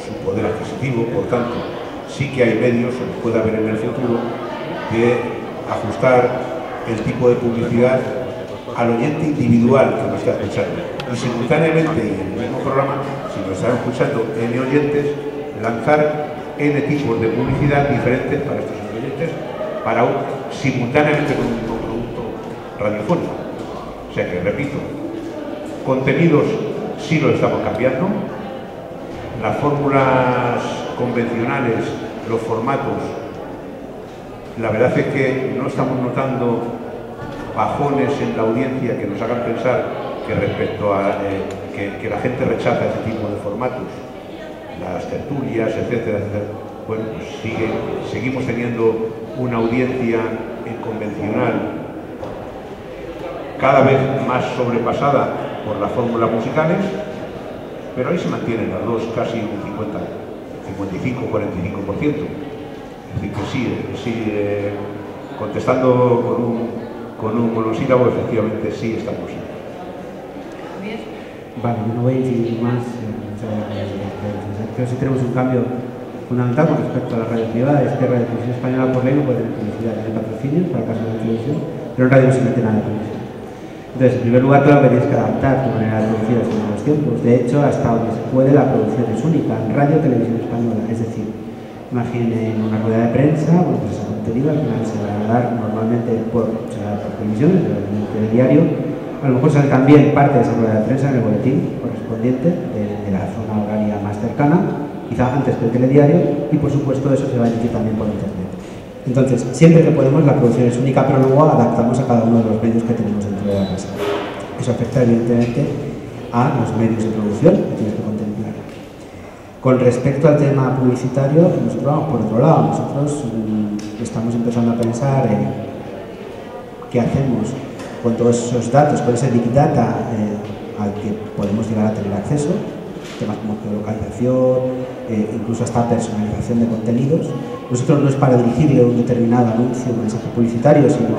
su poder adquisitivo. Por tanto, sí que hay medios, o puede haber en el futuro, de ajustar el tipo de publicidad al oyente individual que nos está escuchando. Y simultáneamente, en el mismo programa, si nos están escuchando N oyentes, lanzar N tipos de publicidad diferentes para estos oyentes, simultáneamente con un mismo producto radiofónico. O sea que, repito, contenidos sí los estamos cambiando, las fórmulas convencionales, los formatos, la verdad es que no estamos notando bajones en la audiencia que nos hagan pensar que respecto a que la gente rechaza ese tipo de formatos, las tertulias, etcétera, etcétera. Bueno, pues seguimos teniendo una audiencia convencional cada vez más sobrepasada por las fórmulas musicales, pero ahí se mantienen las dos, casi un 55-45%. Es decir, que sí, contestando con un monosílabo, efectivamente sí estamos. Vale, no voy a incidir más. Creo que sí tenemos un cambio fundamental con respecto a la radio privada. Es que Radio Televisión Española por ley no puede tener publicidad de patrocinio para casos de televisión, pero en radio no se mete nada de publicidad. Entonces, en primer lugar, claro que tienes que adaptar tu manera de producir a los nuevos tiempos. De hecho, hasta donde se puede, la producción es única en Radio Televisión Española. Es decir, imaginen una rueda de prensa, bueno, pues ese contenido al final se va a dar normalmente por televisión, el diario. A lo mejor sale también parte de esa rueda de prensa en el boletín correspondiente de la zona horaria más cercana, quizá antes que el telediario, y por supuesto eso se va a emitir también por internet. Entonces, siempre que podemos, la producción es única, pero luego adaptamos a cada uno de los medios que tenemos dentro de la casa. Eso afecta evidentemente a los medios de producción que tienes que contemplar. Con respecto al tema publicitario, nosotros vamos por otro lado. Nosotros estamos empezando a pensar en qué hacemos con todos esos datos, con ese Big Data al que podemos llegar a tener acceso, temas como geolocalización, incluso hasta personalización de contenidos. Nosotros no es para dirigirle un determinado anuncio o mensaje publicitario, sino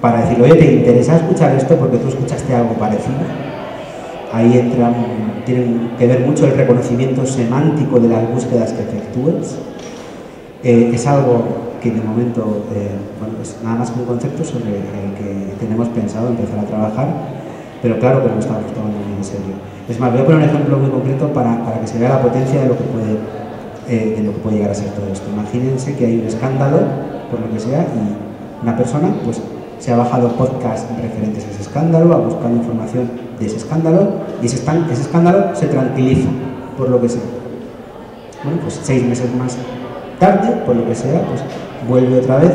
para decirle, oye, ¿te interesa escuchar esto porque tú escuchaste algo parecido? Ahí tiene que ver mucho el reconocimiento semántico de las búsquedas que efectúes. Es algo que de momento, bueno, es nada más que un concepto sobre el que tenemos pensado empezar a trabajar, pero claro que lo estamos tomando muy en serio. Es más, voy a poner un ejemplo muy concreto para que se vea la potencia de lo que puede llegar a ser todo esto. Imagínense que hay un escándalo, por lo que sea, y una persona pues se ha bajado podcasts referentes a ese escándalo, ha buscado información de ese escándalo, y ese escándalo se tranquiliza, por lo que sea. Bueno, pues 6 meses más tarde, por lo que sea, pues vuelve otra vez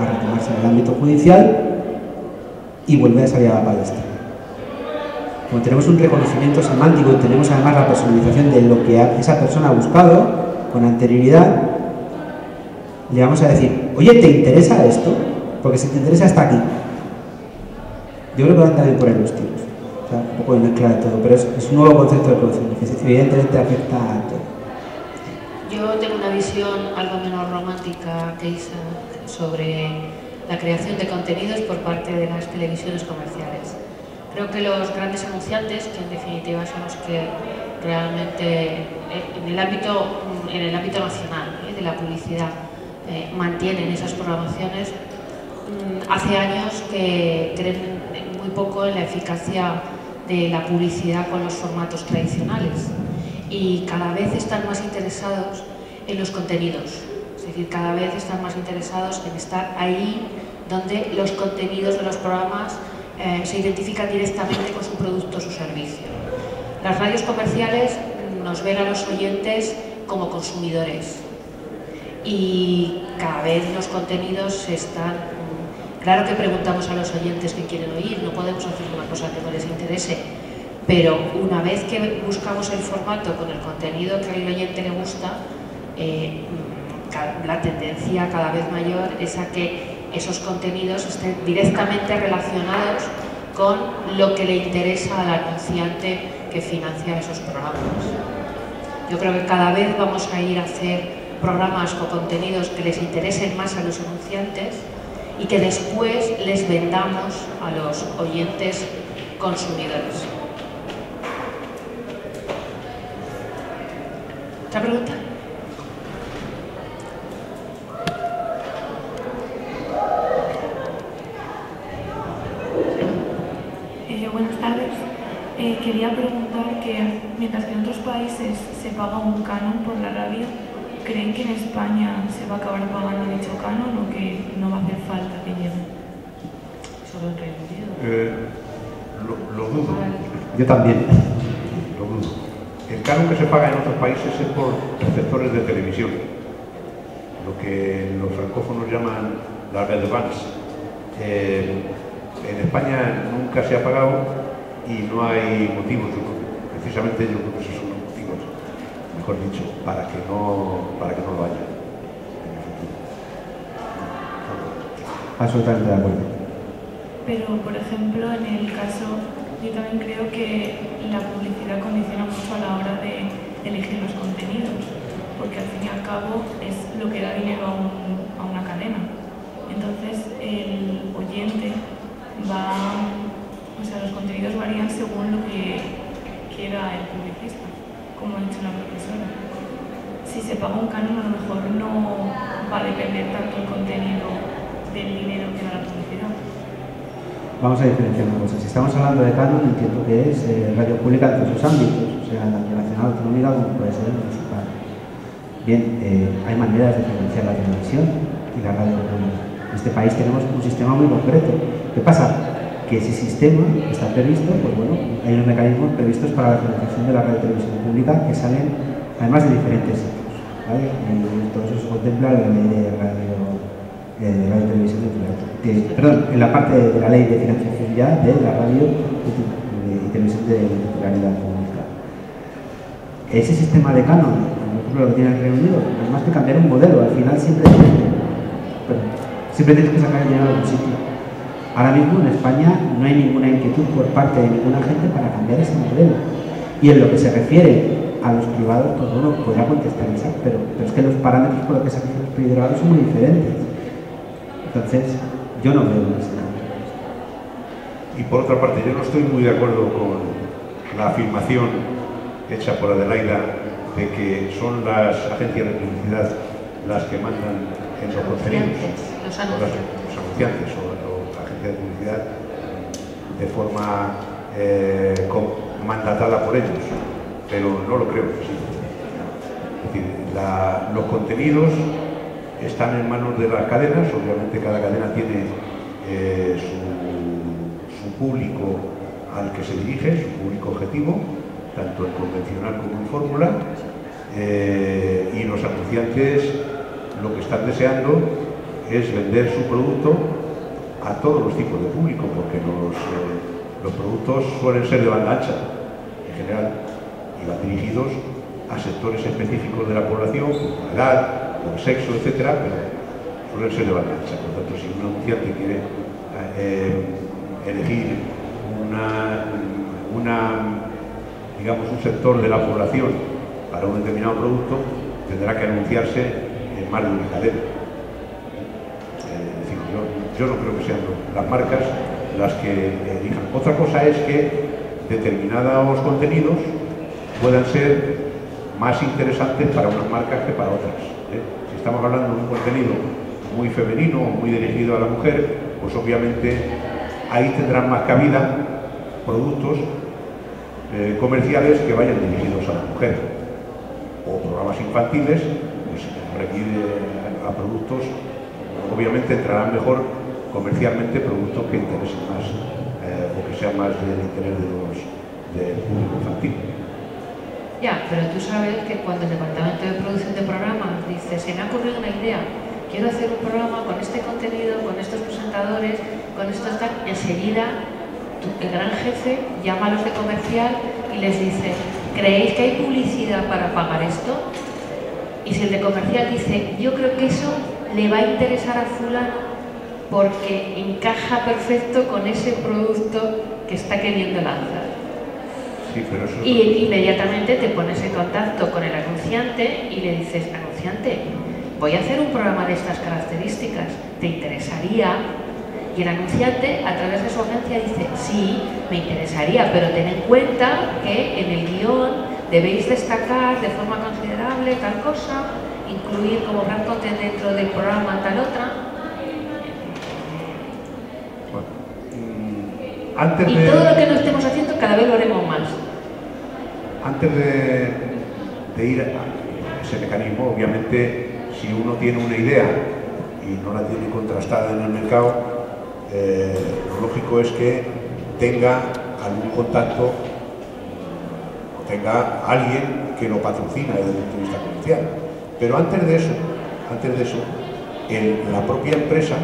a retomarse en el ámbito judicial y vuelve a salir a la palestra. como tenemos un reconocimiento semántico y tenemos además la personalización de lo que esa persona ha buscado con anterioridad, le vamos a decir, oye, ¿te interesa esto? Porque si te interesa está aquí. Yo creo que van también por ahí los tiros. O sea, un poco de mezcla de todo, pero es un nuevo concepto de producción que evidentemente afecta a todo. Yo tengo una visión algo menos romántica que Isa sobre la creación de contenidos por parte de las televisiones comerciales. Creo que los grandes anunciantes, que en definitiva son los que realmente en el ámbito nacional de la publicidad mantienen esas programaciones, hace años que creen muy poco en la eficacia de la publicidad con los formatos tradicionales y cada vez están más interesados en los contenidos, es decir, cada vez están más interesados en estar ahí donde los contenidos de los programas se identifican directamente con su producto o su servicio. Las radios comerciales nos ven a los oyentes como consumidores y cada vez los contenidos están... Claro que preguntamos a los oyentes qué quieren oír, no podemos hacer una cosa que no les interese, pero una vez que buscamos el formato con el contenido que al oyente le gusta, la tendencia cada vez mayor es a que esos contenidos estén directamente relacionados con lo que le interesa al anunciante que financia esos programas. Yo creo que cada vez vamos a ir a hacer programas o contenidos que les interesen más a los anunciantes y que después les vendamos a los oyentes consumidores. ¿Otra pregunta? Buenas tardes. Quería preguntar que mientras que en otros países se paga un canon por la radio, ¿creen que en España se va a acabar pagando dicho canon o que no va a hacer falta que llegue? ¿Solo en Reino Unido? Lo dudo. Yo también. Lo dudo. El canon que se paga en otros países es por receptores de televisión, lo que los francófonos llaman la redevance. En España nunca se ha pagado y no hay motivos, precisamente yo creo que esos son los motivos, mejor dicho, para que no lo haya en el futuro. Absolutamente de acuerdo. Pero, por ejemplo, en el caso, yo también creo que la publicidad condiciona mucho a la hora de elegir los contenidos, porque al fin y al cabo es lo que da dinero a una cadena. Entonces, el oyente los contenidos varían según lo que quiera el publicista, como ha dicho la profesora. Si se paga un canon, a lo mejor no va a depender tanto el contenido del dinero que da la publicidad. Vamos a diferenciar una cosa. Si estamos hablando de canon, entiendo que es radio pública en todos sus ámbitos, o sea, tanto nacional, autonómica, como puede ser municipal. Bien, hay maneras de financiar la televisión y la radio pública. En este país tenemos un sistema muy concreto. ¿Qué pasa? Que ese sistema está previsto, pues bueno, hay unos mecanismos previstos para la financiación de la radio y televisión pública que salen además de diferentes sitios, ¿vale? Y todo eso se contempla en la ley de radio y televisión perdón, en la parte de la ley de financiación ya de la radio y televisión de titularidad pública. Ese sistema de canon, por ejemplo, lo que tiene el Reino Unido, no es más que cambiar un modelo, al final siempre tienes que sacar el dinero de algún sitio. Ahora mismo en España no hay ninguna inquietud por parte de ninguna gente para cambiar ese modelo. Y en lo que se refiere a los privados, pues bueno, podrá contestar esa, pero es que los parámetros por los que se rigen los privados son muy diferentes. Entonces, yo no veo ese modelo. Y por otra parte, yo no estoy muy de acuerdo con la afirmación hecha por Adelaida de que son las agencias de publicidad las que mandan en los contenidos, los anunciantes o de publicidad de forma mandatada por ellos, pero no lo creo. Sí. Es decir, los contenidos están en manos de las cadenas, obviamente cada cadena tiene su público al que se dirige, su público objetivo, tanto en convencional como en fórmula, y los anunciantes lo que están deseando es vender su producto a todos los tipos de público, porque Los productos suelen ser de banda ancha, en general, y van dirigidos a sectores específicos de la población, por edad, por sexo, etcétera, pero suelen ser de banda ancha. Por lo tanto, si un anunciante quiere elegir digamos, un sector de la población para un determinado producto, tendrá que anunciarse en más de una cadena. Es decir, yo no creo que sean las marcas las que elijan. Otra cosa es que determinados contenidos puedan ser más interesantes para unas marcas que para otras. Si estamos hablando de un contenido muy femenino o muy dirigido a la mujer, pues obviamente ahí tendrán más cabida productos comerciales que vayan dirigidos a la mujer, o programas infantiles, pues requiere a productos, obviamente entrarán mejor comercialmente productos que interesen más o que sean más del interés del público infantil. Ya, pero tú sabes que cuando el departamento de producción de programas dice, se me ha ocurrido una idea, quiero hacer un programa con este contenido, con estos presentadores, con estos tal, enseguida el gran jefe llama a los de comercial y les dice, ¿creéis que hay publicidad para pagar esto? Y si el de comercial dice, yo creo que eso le va a interesar a fulano porque encaja perfecto con ese producto que está queriendo lanzar. Sí, pero eso... Y inmediatamente te pones en contacto con el anunciante y le dices, anunciante, voy a hacer un programa de estas características, ¿te interesaría? Y el anunciante, a través de su agencia, dice, sí, me interesaría, pero ten en cuenta que en el guión debéis destacar de forma considerable tal cosa, incluir como gran contenido dentro del programa tal otra. Antes y de... todo lo que no estemos haciendo cada vez lo haremos más. Antes de ir a ese mecanismo, obviamente, si uno tiene una idea y no la tiene contrastada en el mercado, lo lógico es que tenga algún contacto o tenga alguien que lo patrocina desde el punto de vista comercial. Pero antes de eso, la propia empresa,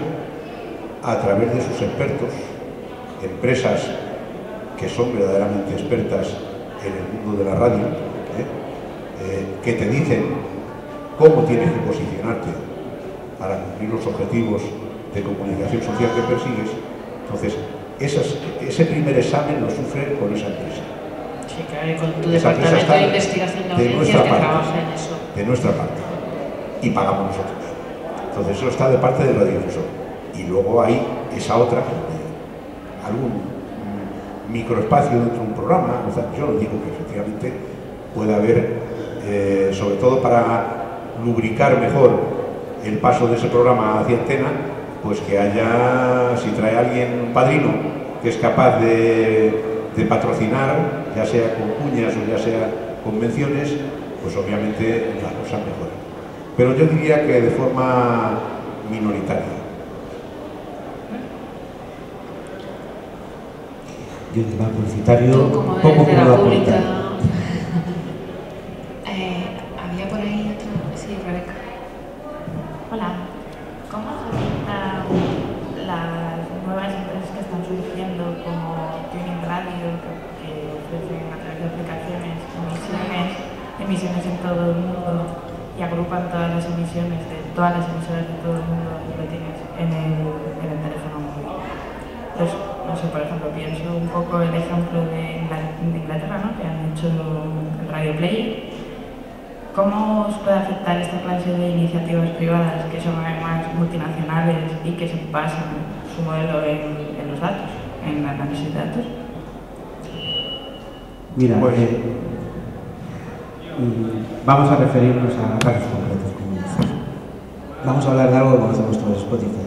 a través de sus expertos, empresas que son verdaderamente expertas en el mundo de la radio, que te dicen cómo tienes que posicionarte para cumplir los objetivos de comunicación social que persigues. Entonces, ese primer examen lo sufre con esa empresa. Sí, claro, con tu departamento de investigación de audiencias que trabaja en eso. De nuestra parte. Y pagamos nosotros. Entonces, eso está de parte del radiodifusor. Y luego hay esa otra, algún microespacio dentro de un programa. O sea, yo digo que efectivamente puede haber, sobre todo para lubricar mejor el paso de ese programa hacia antena, pues que haya, si trae alguien un padrino que es capaz de patrocinar, ya sea con cuñas o ya sea con menciones, pues obviamente las cosas mejoran. Pero yo diría que de forma minoritaria. Yo en el tema publicitario, como poco eres de la puedo pública. aportar. Había por ahí otra. Sí, Rebeca. Hola. ¿Cómo afectan las nuevas empresas que están surgiendo como Tuning Radio, que ofrecen a través de aplicaciones emisiones en todo el mundo y agrupan todas las emisiones de todas las emisoras de todo el mundo y lo tienes en el teléfono móvil? Pues, no sé, por ejemplo, pienso un poco el ejemplo de Inglaterra, ¿no? Que han hecho el Radio Play. ¿Cómo os puede afectar esta clase de iniciativas privadas que son además multinacionales y que se basan su modelo en los datos, en el análisis de datos? Mira, Pues, vamos a referirnos a casos concretos, como dices. Vamos a hablar de algo que conocemos todos, Spotify.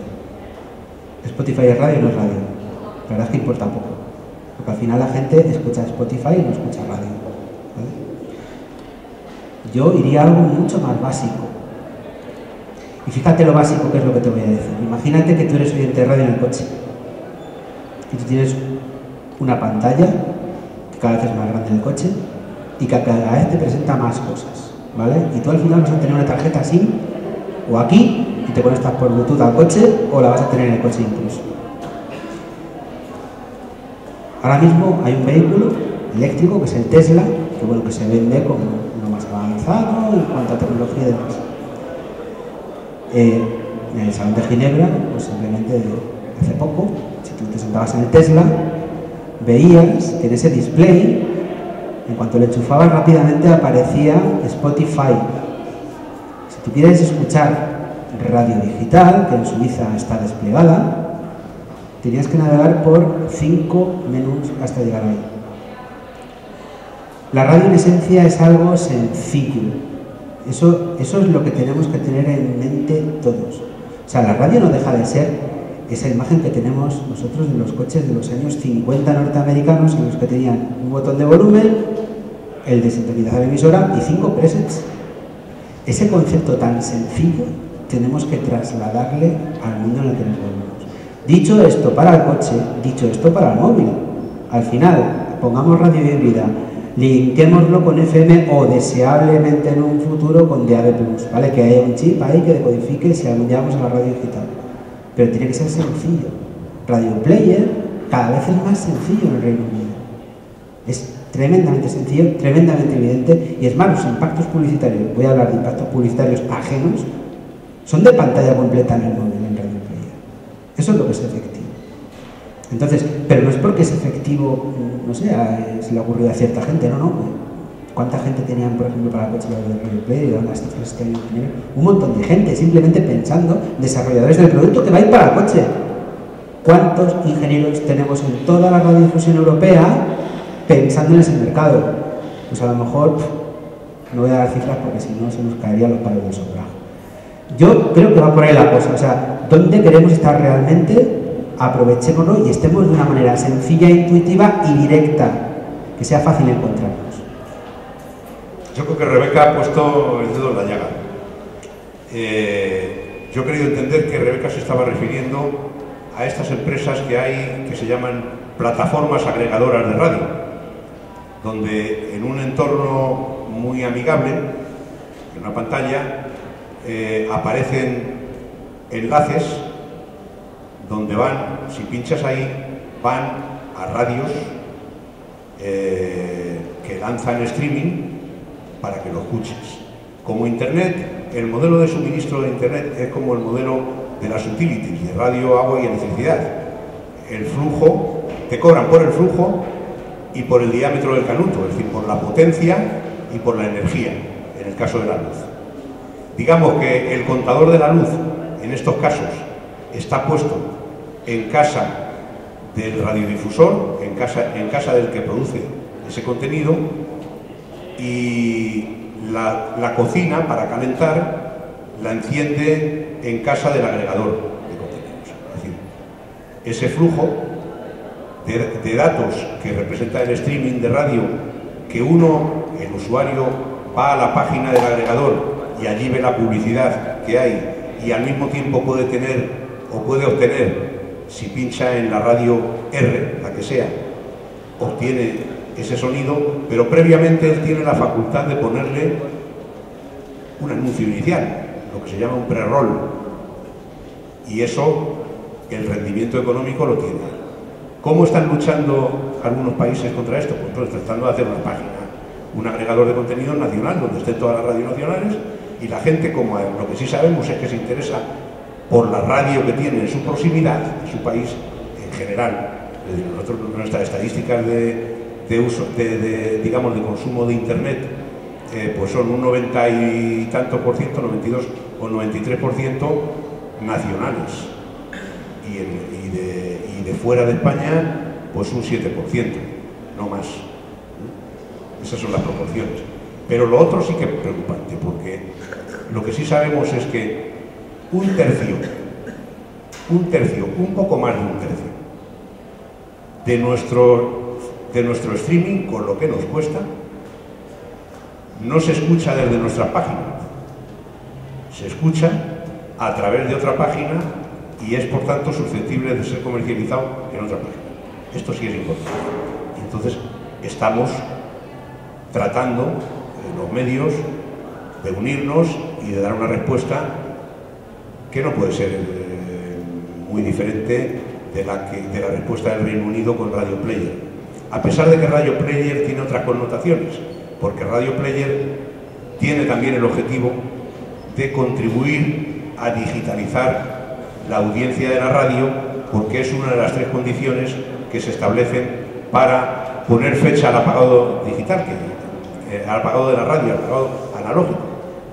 Spotify es radio y no es radio. La verdad es que importa poco, porque al final la gente escucha Spotify y no escucha radio, ¿vale? Yo iría a algo mucho más básico. Y fíjate lo básico que es lo que te voy a decir. Imagínate que tú eres oyente de radio en el coche y tú tienes una pantalla que cada vez es más grande en el coche y que cada vez te presenta más cosas, ¿vale? Y tú al final vas a tener una tarjeta SIM o aquí y te conectas por Bluetooth al coche o la vas a tener en el coche incluso. Ahora mismo hay un vehículo eléctrico que es el Tesla, que bueno, que se vende como uno más avanzado en cuanto a tecnología y demás. En el Salón de Ginebra, pues simplemente hace poco, si tú te sentabas en el Tesla, veías que en ese display, en cuanto le enchufabas rápidamente aparecía Spotify. Si tú quieres escuchar radio digital, que en Suiza está desplegada, tenías que navegar por 5 menús hasta llegar ahí. La radio en esencia es algo sencillo. Eso es lo que tenemos que tener en mente todos. O sea, la radio no deja de ser esa imagen que tenemos nosotros de los coches de los años 50 norteamericanos, en los que tenían un botón de volumen, el de sintonizar emisora y 5 presets. Ese concepto tan sencillo tenemos que trasladarle al mundo en el que nos movemos. Dicho esto para el coche, dicho esto para el móvil. Al final, pongamos radio híbrida, linkémoslo con FM o deseablemente en un futuro con DAB+, ¿vale? Que haya un chip ahí que decodifique si algún día vamos a la radio digital. Pero tiene que ser sencillo. Radio Player cada vez es más sencillo en el Reino Unido. Es tremendamente sencillo, tremendamente evidente, y es más, los impactos publicitarios, voy a hablar de impactos publicitarios ajenos, son de pantalla completa en el móvil, en Radio Player. Eso es lo que es efectivo. Entonces, pero no es porque es efectivo, no sé, se le ha ocurrido a cierta gente, no. ¿Cuánta gente tenían, por ejemplo, para el coche de Radio Player y de las cifras que hay en general? Un montón de gente, simplemente pensando, desarrolladores del producto que va a ir para el coche. ¿Cuántos ingenieros tenemos en toda la radiodifusión europea pensando en ese mercado? Pues a lo mejor, no voy a dar cifras porque si no se nos caerían los palos del sombrajo. Yo creo que va por ahí la cosa, o sea, ¿dónde queremos estar realmente? Aprovechémoslo y estemos de una manera sencilla, intuitiva y directa, que sea fácil encontrarnos. Yo creo que Rebeca ha puesto el dedo en la llaga. Yo he querido entender que Rebeca se estaba refiriendo a estas empresas que hay, que se llaman plataformas agregadoras de radio, donde en un entorno muy amigable, en una pantalla, aparecen enlaces donde van, si pinchas ahí, van a radios que lanzan streaming para que lo escuches. Como Internet, el modelo de suministro de Internet es como el modelo de las utilities, de radio, agua y electricidad. El flujo, te cobran por el flujo y por el diámetro del canuto, es decir, por la potencia y por la energía, en el caso de la luz. Digamos que el contador de la luz, en estos casos, está puesto en casa del radiodifusor, en casa del que produce ese contenido, y la cocina para calentar la enciende en casa del agregador de contenidos. Es decir, ese flujo de datos que representa el streaming de radio, que el usuario va a la página del agregador y allí ve la publicidad que hay y al mismo tiempo puede tener o puede obtener, si pincha en la radio R, la que sea, obtiene ese sonido, pero previamente él tiene la facultad de ponerle un anuncio inicial, lo que se llama un pre-roll, y eso, el rendimiento económico lo tiene. ¿Cómo están luchando algunos países contra esto? Pues tratando de hacer una página, un agregador de contenido nacional, donde estén todas las radios nacionales, y la gente, como lo que sí sabemos es que se interesa por la radio que tiene en su proximidad, en su país en general. Nuestras estadísticas de uso, digamos, de consumo de Internet, pues son un 90 y tanto por ciento, 92 o 93% nacionales, y de fuera de España, pues un 7%, no más. Esas son las proporciones. Pero lo otro sí que es preocupante, porque lo que sí sabemos es que un tercio, un poco más de un tercio, de nuestro streaming, con lo que nos cuesta, no se escucha desde nuestra página, se escucha a través de otra página y es por tanto susceptible de ser comercializado en otra página. Esto sí es importante. Entonces estamos tratando los medios de unirnos y de dar una respuesta que no puede ser muy diferente de la respuesta del Reino Unido con Radio Player. a pesar de que Radio Player tiene otras connotaciones, porque Radio Player tiene también el objetivo de contribuir a digitalizar la audiencia de la radio, porque es una de las 3 condiciones que se establecen para poner fecha al apagado digital, al apagado de la radio, al apagado analógico,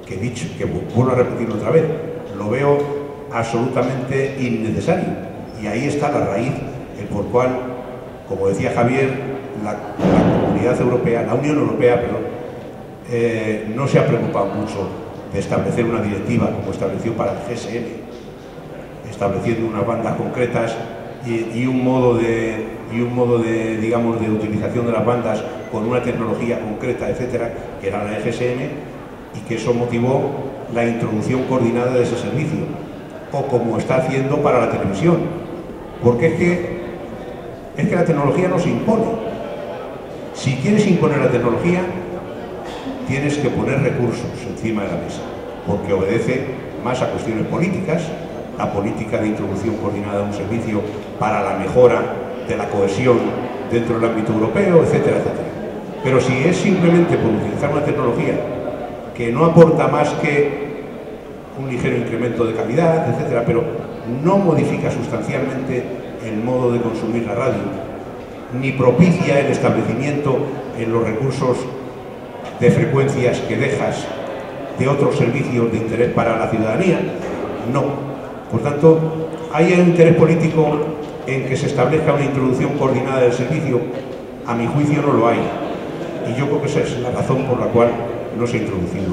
que dicho, que vuelvo a repetirlo otra vez, lo veo absolutamente innecesario. Y ahí está la raíz, por cual, como decía Javier, la Comunidad Europea, la Unión Europea, perdón, no se ha preocupado mucho de establecer una directiva como estableció para el GSM, estableciendo unas bandas concretas y un modo de, digamos, de utilización de las bandas con una tecnología concreta, etcétera, que era la de GSM, y que eso motivó la introducción coordinada de ese servicio, o como está haciendo para la televisión, porque es que la tecnología no se impone. Si quieres imponer la tecnología, tienes que poner recursos encima de la mesa, porque obedece más a cuestiones políticas, la política de introducción coordinada de un servicio para la mejora de la cohesión dentro del ámbito europeo, etcétera, etcétera. Pero si es simplemente por utilizar una tecnología que no aporta más que un ligero incremento de calidad, etcétera, pero no modifica sustancialmente el modo de consumir la radio, ni propicia el establecimiento en los recursos de frecuencias que dejas de otros servicios de interés para la ciudadanía, no. Por tanto, hay un interés político en que se establezca una introducción coordinada del servicio. A mi juicio no lo hay, y yo creo que esa es la razón por la cual no se ha introducido.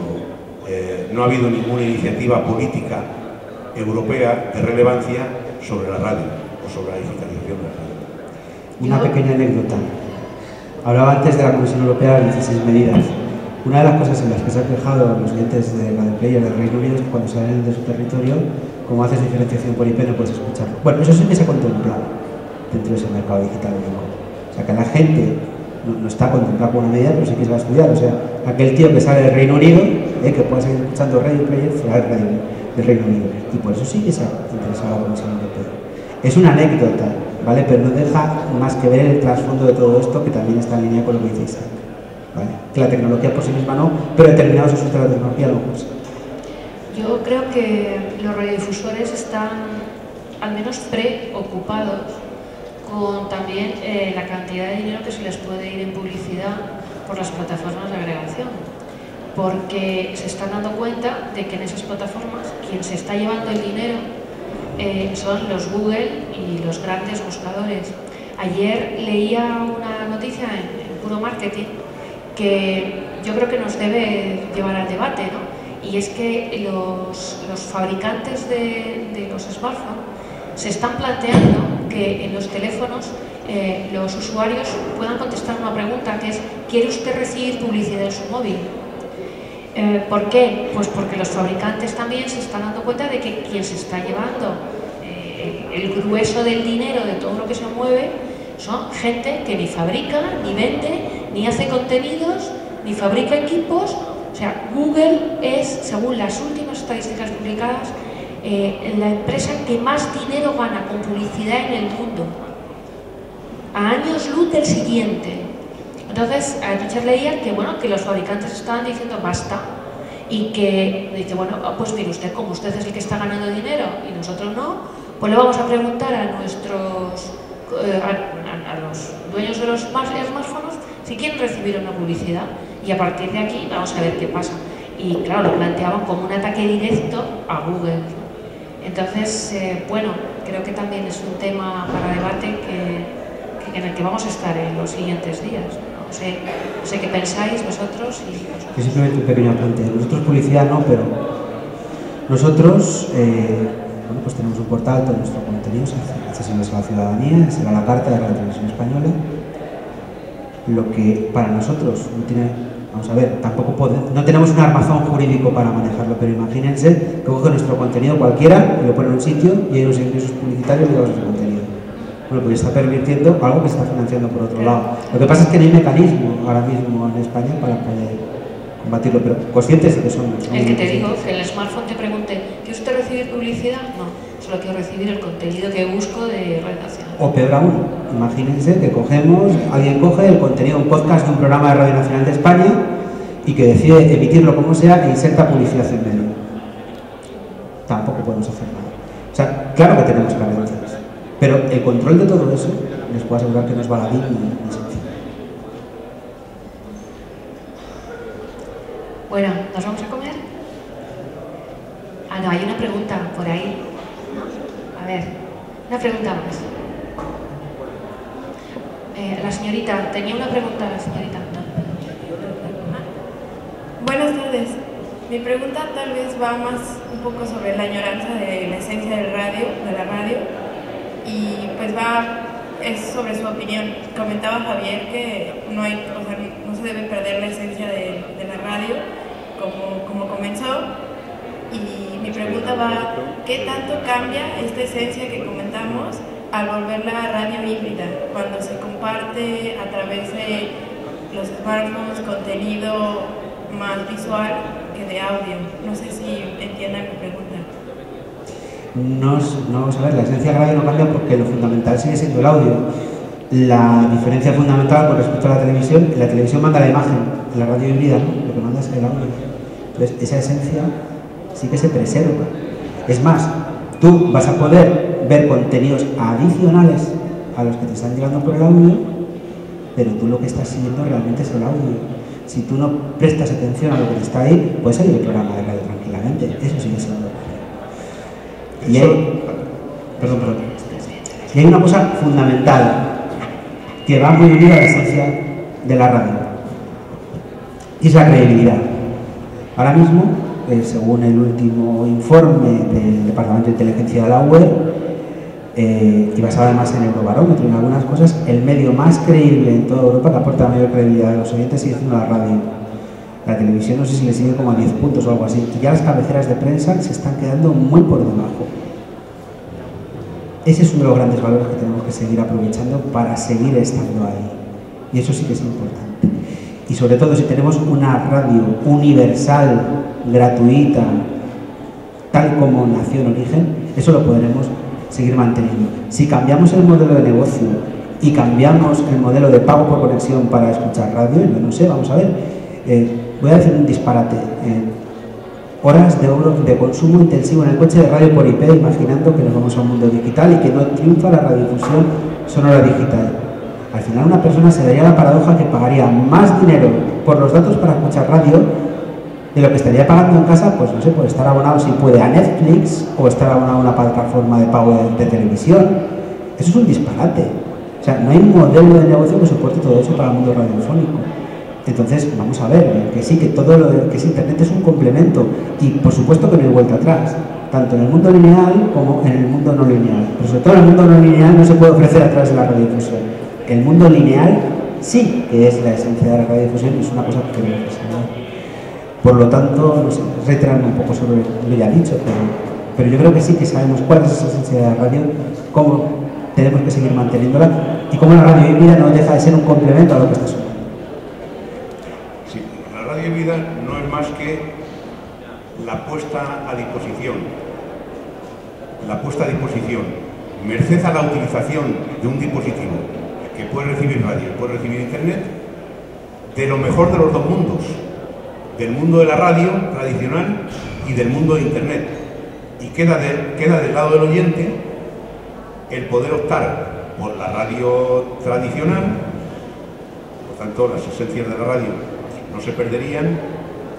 No ha habido ninguna iniciativa política europea de relevancia sobre la radio o sobre la digitalización de la radio. Una pequeña anécdota. Hablaba antes de la Comisión Europea de 16 medidas. Una de las cosas en las que se han quejado los clientes de Radio Player del Reino Unido es que cuando salen de su territorio, como haces diferenciación por IP, no puedes escucharlo. Bueno, eso sí que se ha contemplado dentro de ese mercado digital único. O sea, que la gente no está contemplada con una medida, pero sí que se va a estudiar. O sea, aquel tío que sale del Reino Unido, que pueda seguir escuchando Radio Player fuera del Reino Unido. Y por eso sí que se ha interesado la Comisión Europea. Es una anécdota, ¿vale? Pero no deja más que ver el trasfondo de todo esto, que también está en línea con lo que dice Isaac, ¿vale? Que la tecnología por sí misma no, pero determinados usos de la tecnología lo usan. Yo creo que los radiodifusores están al menos preocupados con también la cantidad de dinero que se les puede ir en publicidad por las plataformas de agregación, porque se están dando cuenta de que en esas plataformas quien se está llevando el dinero son los Google y los grandes buscadores. Ayer leía una noticia en Puro Marketing que yo creo que nos debe llevar al debate, ¿no? Y es que los fabricantes de los smartphones se están planteando que en los teléfonos los usuarios puedan contestar una pregunta que es: ¿quiere usted recibir publicidad en su móvil? ¿Por qué? Pues porque los fabricantes también se están dando cuenta de que quien se está llevando el grueso del dinero de todo lo que se mueve son gente que ni fabrica, ni vende, ni hace contenidos, ni fabrica equipos. O sea, Google es, según las últimas estadísticas publicadas, la empresa que más dinero gana con publicidad en el mundo, a años luz del siguiente. Entonces, anoche leía que, bueno, que los fabricantes estaban diciendo basta, y que dice, bueno, pues mire usted, como usted es el que está ganando dinero y nosotros no, pues le vamos a preguntar a nuestros a los dueños de los smartphones si quieren recibir una publicidad, y a partir de aquí vamos a ver qué pasa. Y claro, lo planteaban como un ataque directo a Google. Entonces, bueno, creo que también es un tema para debate en el que vamos a estar en los siguientes días. No sé qué pensáis vosotros. Yo simplemente un pequeño apunte. Nosotros publicidad no, pero nosotros bueno, pues tenemos un portal, todo nuestro contenido es accesible a la ciudadanía, será la carta de la Televisión Española. Lo que para nosotros no tiene, vamos a ver, tampoco no tenemos un armazón jurídico para manejarlo, pero imagínense que coge nuestro contenido cualquiera y lo pone en un sitio y hay unos ingresos publicitarios ligados a ese contenido. Bueno, pues está permitiendo algo que se está financiando por otro lado. Lo que pasa es que no hay mecanismo ahora mismo en España para poder combatirlo, pero conscientes de que son... El que te digo, que el smartphone te pregunte, ¿quiere usted recibir publicidad? No. solo quiero recibir el contenido que busco de Radio Nacional. O peor aún, imagínense que alguien coge el contenido de un podcast de un programa de Radio Nacional de España y que decide emitirlo como sea e inserta publicidad en medio. Tampoco podemos hacer nada. O sea, claro que tenemos herramientas, pero el control de todo eso les puedo asegurar que no es baladí ni sencillo. Bueno, ¿nos vamos a comer? Ah, no, hay una pregunta por ahí. A ver, una pregunta más. La señorita, tenía una pregunta la señorita. Buenas tardes. Mi pregunta tal vez va más un poco sobre la añoranza de la esencia de la radio, y pues es sobre su opinión. Comentaba Javier que no se debe perder la esencia de la radio como comenzó, y mi pregunta va, ¿qué tanto cambia esta esencia que comentamos al volverla radio híbrida, cuando se comparte a través de los smartphones contenido más visual que de audio? No sé si entiendan mi pregunta. No, vamos a ver, la esencia de la radio no cambia porque lo fundamental sigue siendo el audio. La diferencia fundamental con respecto a la televisión manda la imagen, en la radio híbrida no, lo que manda es el audio. Entonces, esa esencia sí que se preserva. Es más, tú vas a poder ver contenidos adicionales a los que te están llegando por el audio, pero tú lo que estás siguiendo realmente es el audio. Si tú no prestas atención a lo que te está ahí, puedes salir del programa de radio tranquilamente. Eso sigue siendo radio. Y hay una cosa fundamental que va muy unida a la esencia de la radio, y es la credibilidad. Ahora mismo, según el último informe del Departamento de Inteligencia de la web, y basado además en Eurobarómetro y en algunas cosas, el medio más creíble en toda Europa, que aporta mayor credibilidad a los oyentes, sigue siendo la radio. La televisión no sé si le sigue como a 10 puntos o algo así, y ya las cabeceras de prensa se están quedando muy por debajo. Ese es uno de los grandes valores que tenemos que seguir aprovechando para seguir estando ahí, y eso sí que es importante. Y sobre todo si tenemos una radio universal, gratuita, tal como nació en origen, eso lo podremos seguir manteniendo. Si cambiamos el modelo de negocio y cambiamos el modelo de pago por conexión para escuchar radio, yo no sé, vamos a ver, voy a decir un disparate, horas de consumo intensivo en el coche de radio por IP, imaginando que nos vamos a un mundo digital y que no triunfa la radiodifusión sonora digital. Al final una persona se daría la paradoja que pagaría más dinero por los datos para escuchar radio de lo que estaría pagando en casa, pues no sé, por estar abonado si puede a Netflix o estar abonado a una plataforma de pago de televisión. Eso es un disparate. O sea, no hay modelo de negocio que soporte todo eso para el mundo radiofónico. Entonces, vamos a ver, que sí, que todo lo que es Internet es un complemento, y por supuesto que no hay vuelta atrás, tanto en el mundo lineal como en el mundo no lineal. Pero sobre todo en el mundo no lineal no se puede ofrecer a través de la radiodifusión. El mundo lineal sí que es la esencia de la radiodifusión, y es una cosa que queremos preservar. Por lo tanto, no sé, reiterando un poco sobre lo ya dicho, pero yo creo que sí que sabemos cuál es esa esencia de la radio, cómo tenemos que seguir manteniéndola, y cómo la radio híbrida no deja de ser un complemento a lo que está sonando. Sí, la radio híbrida no es más que la puesta a disposición, merced a la utilización de un dispositivo que puede recibir radio, puede recibir internet, de lo mejor de los dos mundos, del mundo de la radio tradicional y del mundo de internet, y queda del lado del oyente el poder optar por la radio tradicional. Por tanto, las esencias de la radio no se perderían,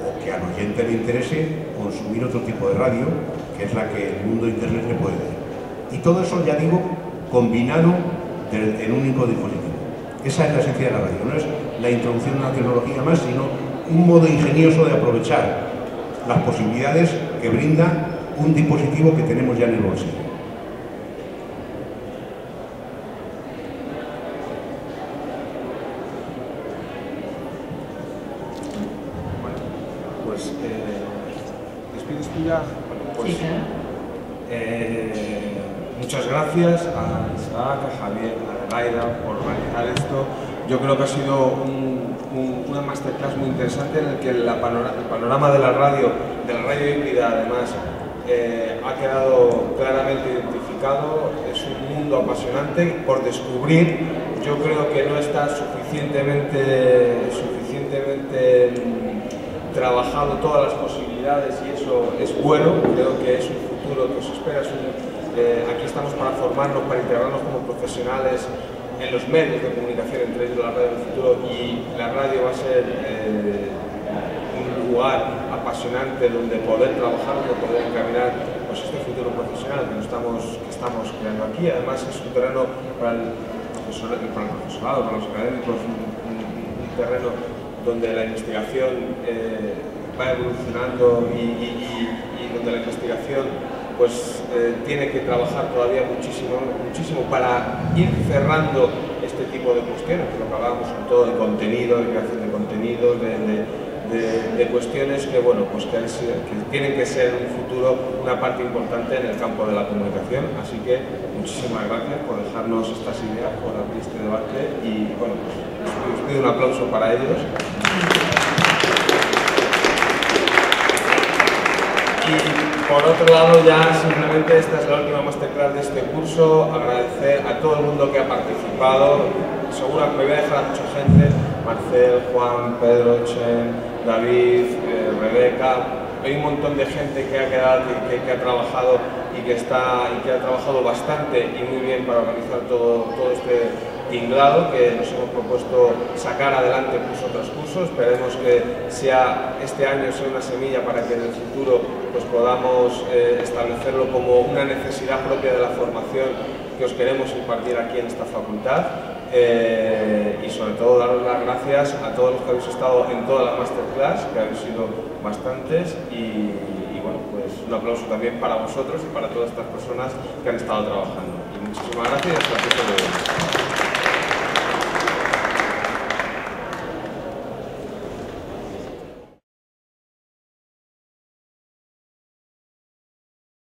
o que al oyente le interese consumir otro tipo de radio, que es la que el mundo de internet le puede dar. Y todo eso, ya digo, combinado en un único dispositivo. Esa es la esencia de la radio, no es la introducción de una tecnología más, sino un modo ingenioso de aprovechar las posibilidades que brinda un dispositivo que tenemos ya en el bolsillo. Bueno, pues despides tú ya. Bueno, pues, Sí, claro. Muchas gracias a Isaac, a Javier, a Adelaida por organizar esto. Yo creo que ha sido una masterclass muy interesante en el que el panorama de la radio híbrida, además, ha quedado claramente identificado, es un mundo apasionante por descubrir. Yo creo que no está suficientemente trabajado todas las posibilidades y eso es bueno. Creo que es un futuro que os espera. Aquí estamos para formarnos, para integrarnos como profesionales en los medios de comunicación, entre ellos la radio del futuro, y la radio va a ser un lugar apasionante donde poder trabajar, donde poder encaminar pues, este futuro profesional que estamos creando aquí. Además es un terreno para el profesorado, para los académicos, un terreno donde la investigación va evolucionando y donde la investigación pues tiene que trabajar todavía muchísimo para ir cerrando este tipo de cuestiones, que lo que hablábamos sobre todo de contenido, de creación de contenidos, de cuestiones que, bueno, pues que tienen que ser en un futuro una parte importante en el campo de la comunicación. Así que muchísimas gracias por dejarnos estas ideas, por abrir este debate y bueno, pues, os pido un aplauso para ellos. Y por otro lado, ya simplemente esta es la última masterclass de este curso. Agradecer a todo el mundo que ha participado. Seguro que me voy a dejar a mucha gente: Marcel, Juan, Pedro, Chen, David, Rebeca. Hay un montón de gente que ha quedado, que ha trabajado y que ha trabajado bastante y muy bien para organizar todo este tinglado que nos hemos propuesto sacar adelante curso tras curso. Esperemos que este año sea una semilla para que en el futuro pues, podamos establecerlo como una necesidad propia de la formación que os queremos impartir aquí en esta facultad. Y sobre todo daros las gracias a todos los que habéis estado en todas las masterclass, que habéis sido bastantes, y bueno, pues un aplauso también para vosotros y para todas estas personas que han estado trabajando. Y muchísimas gracias y hasta el próximo día.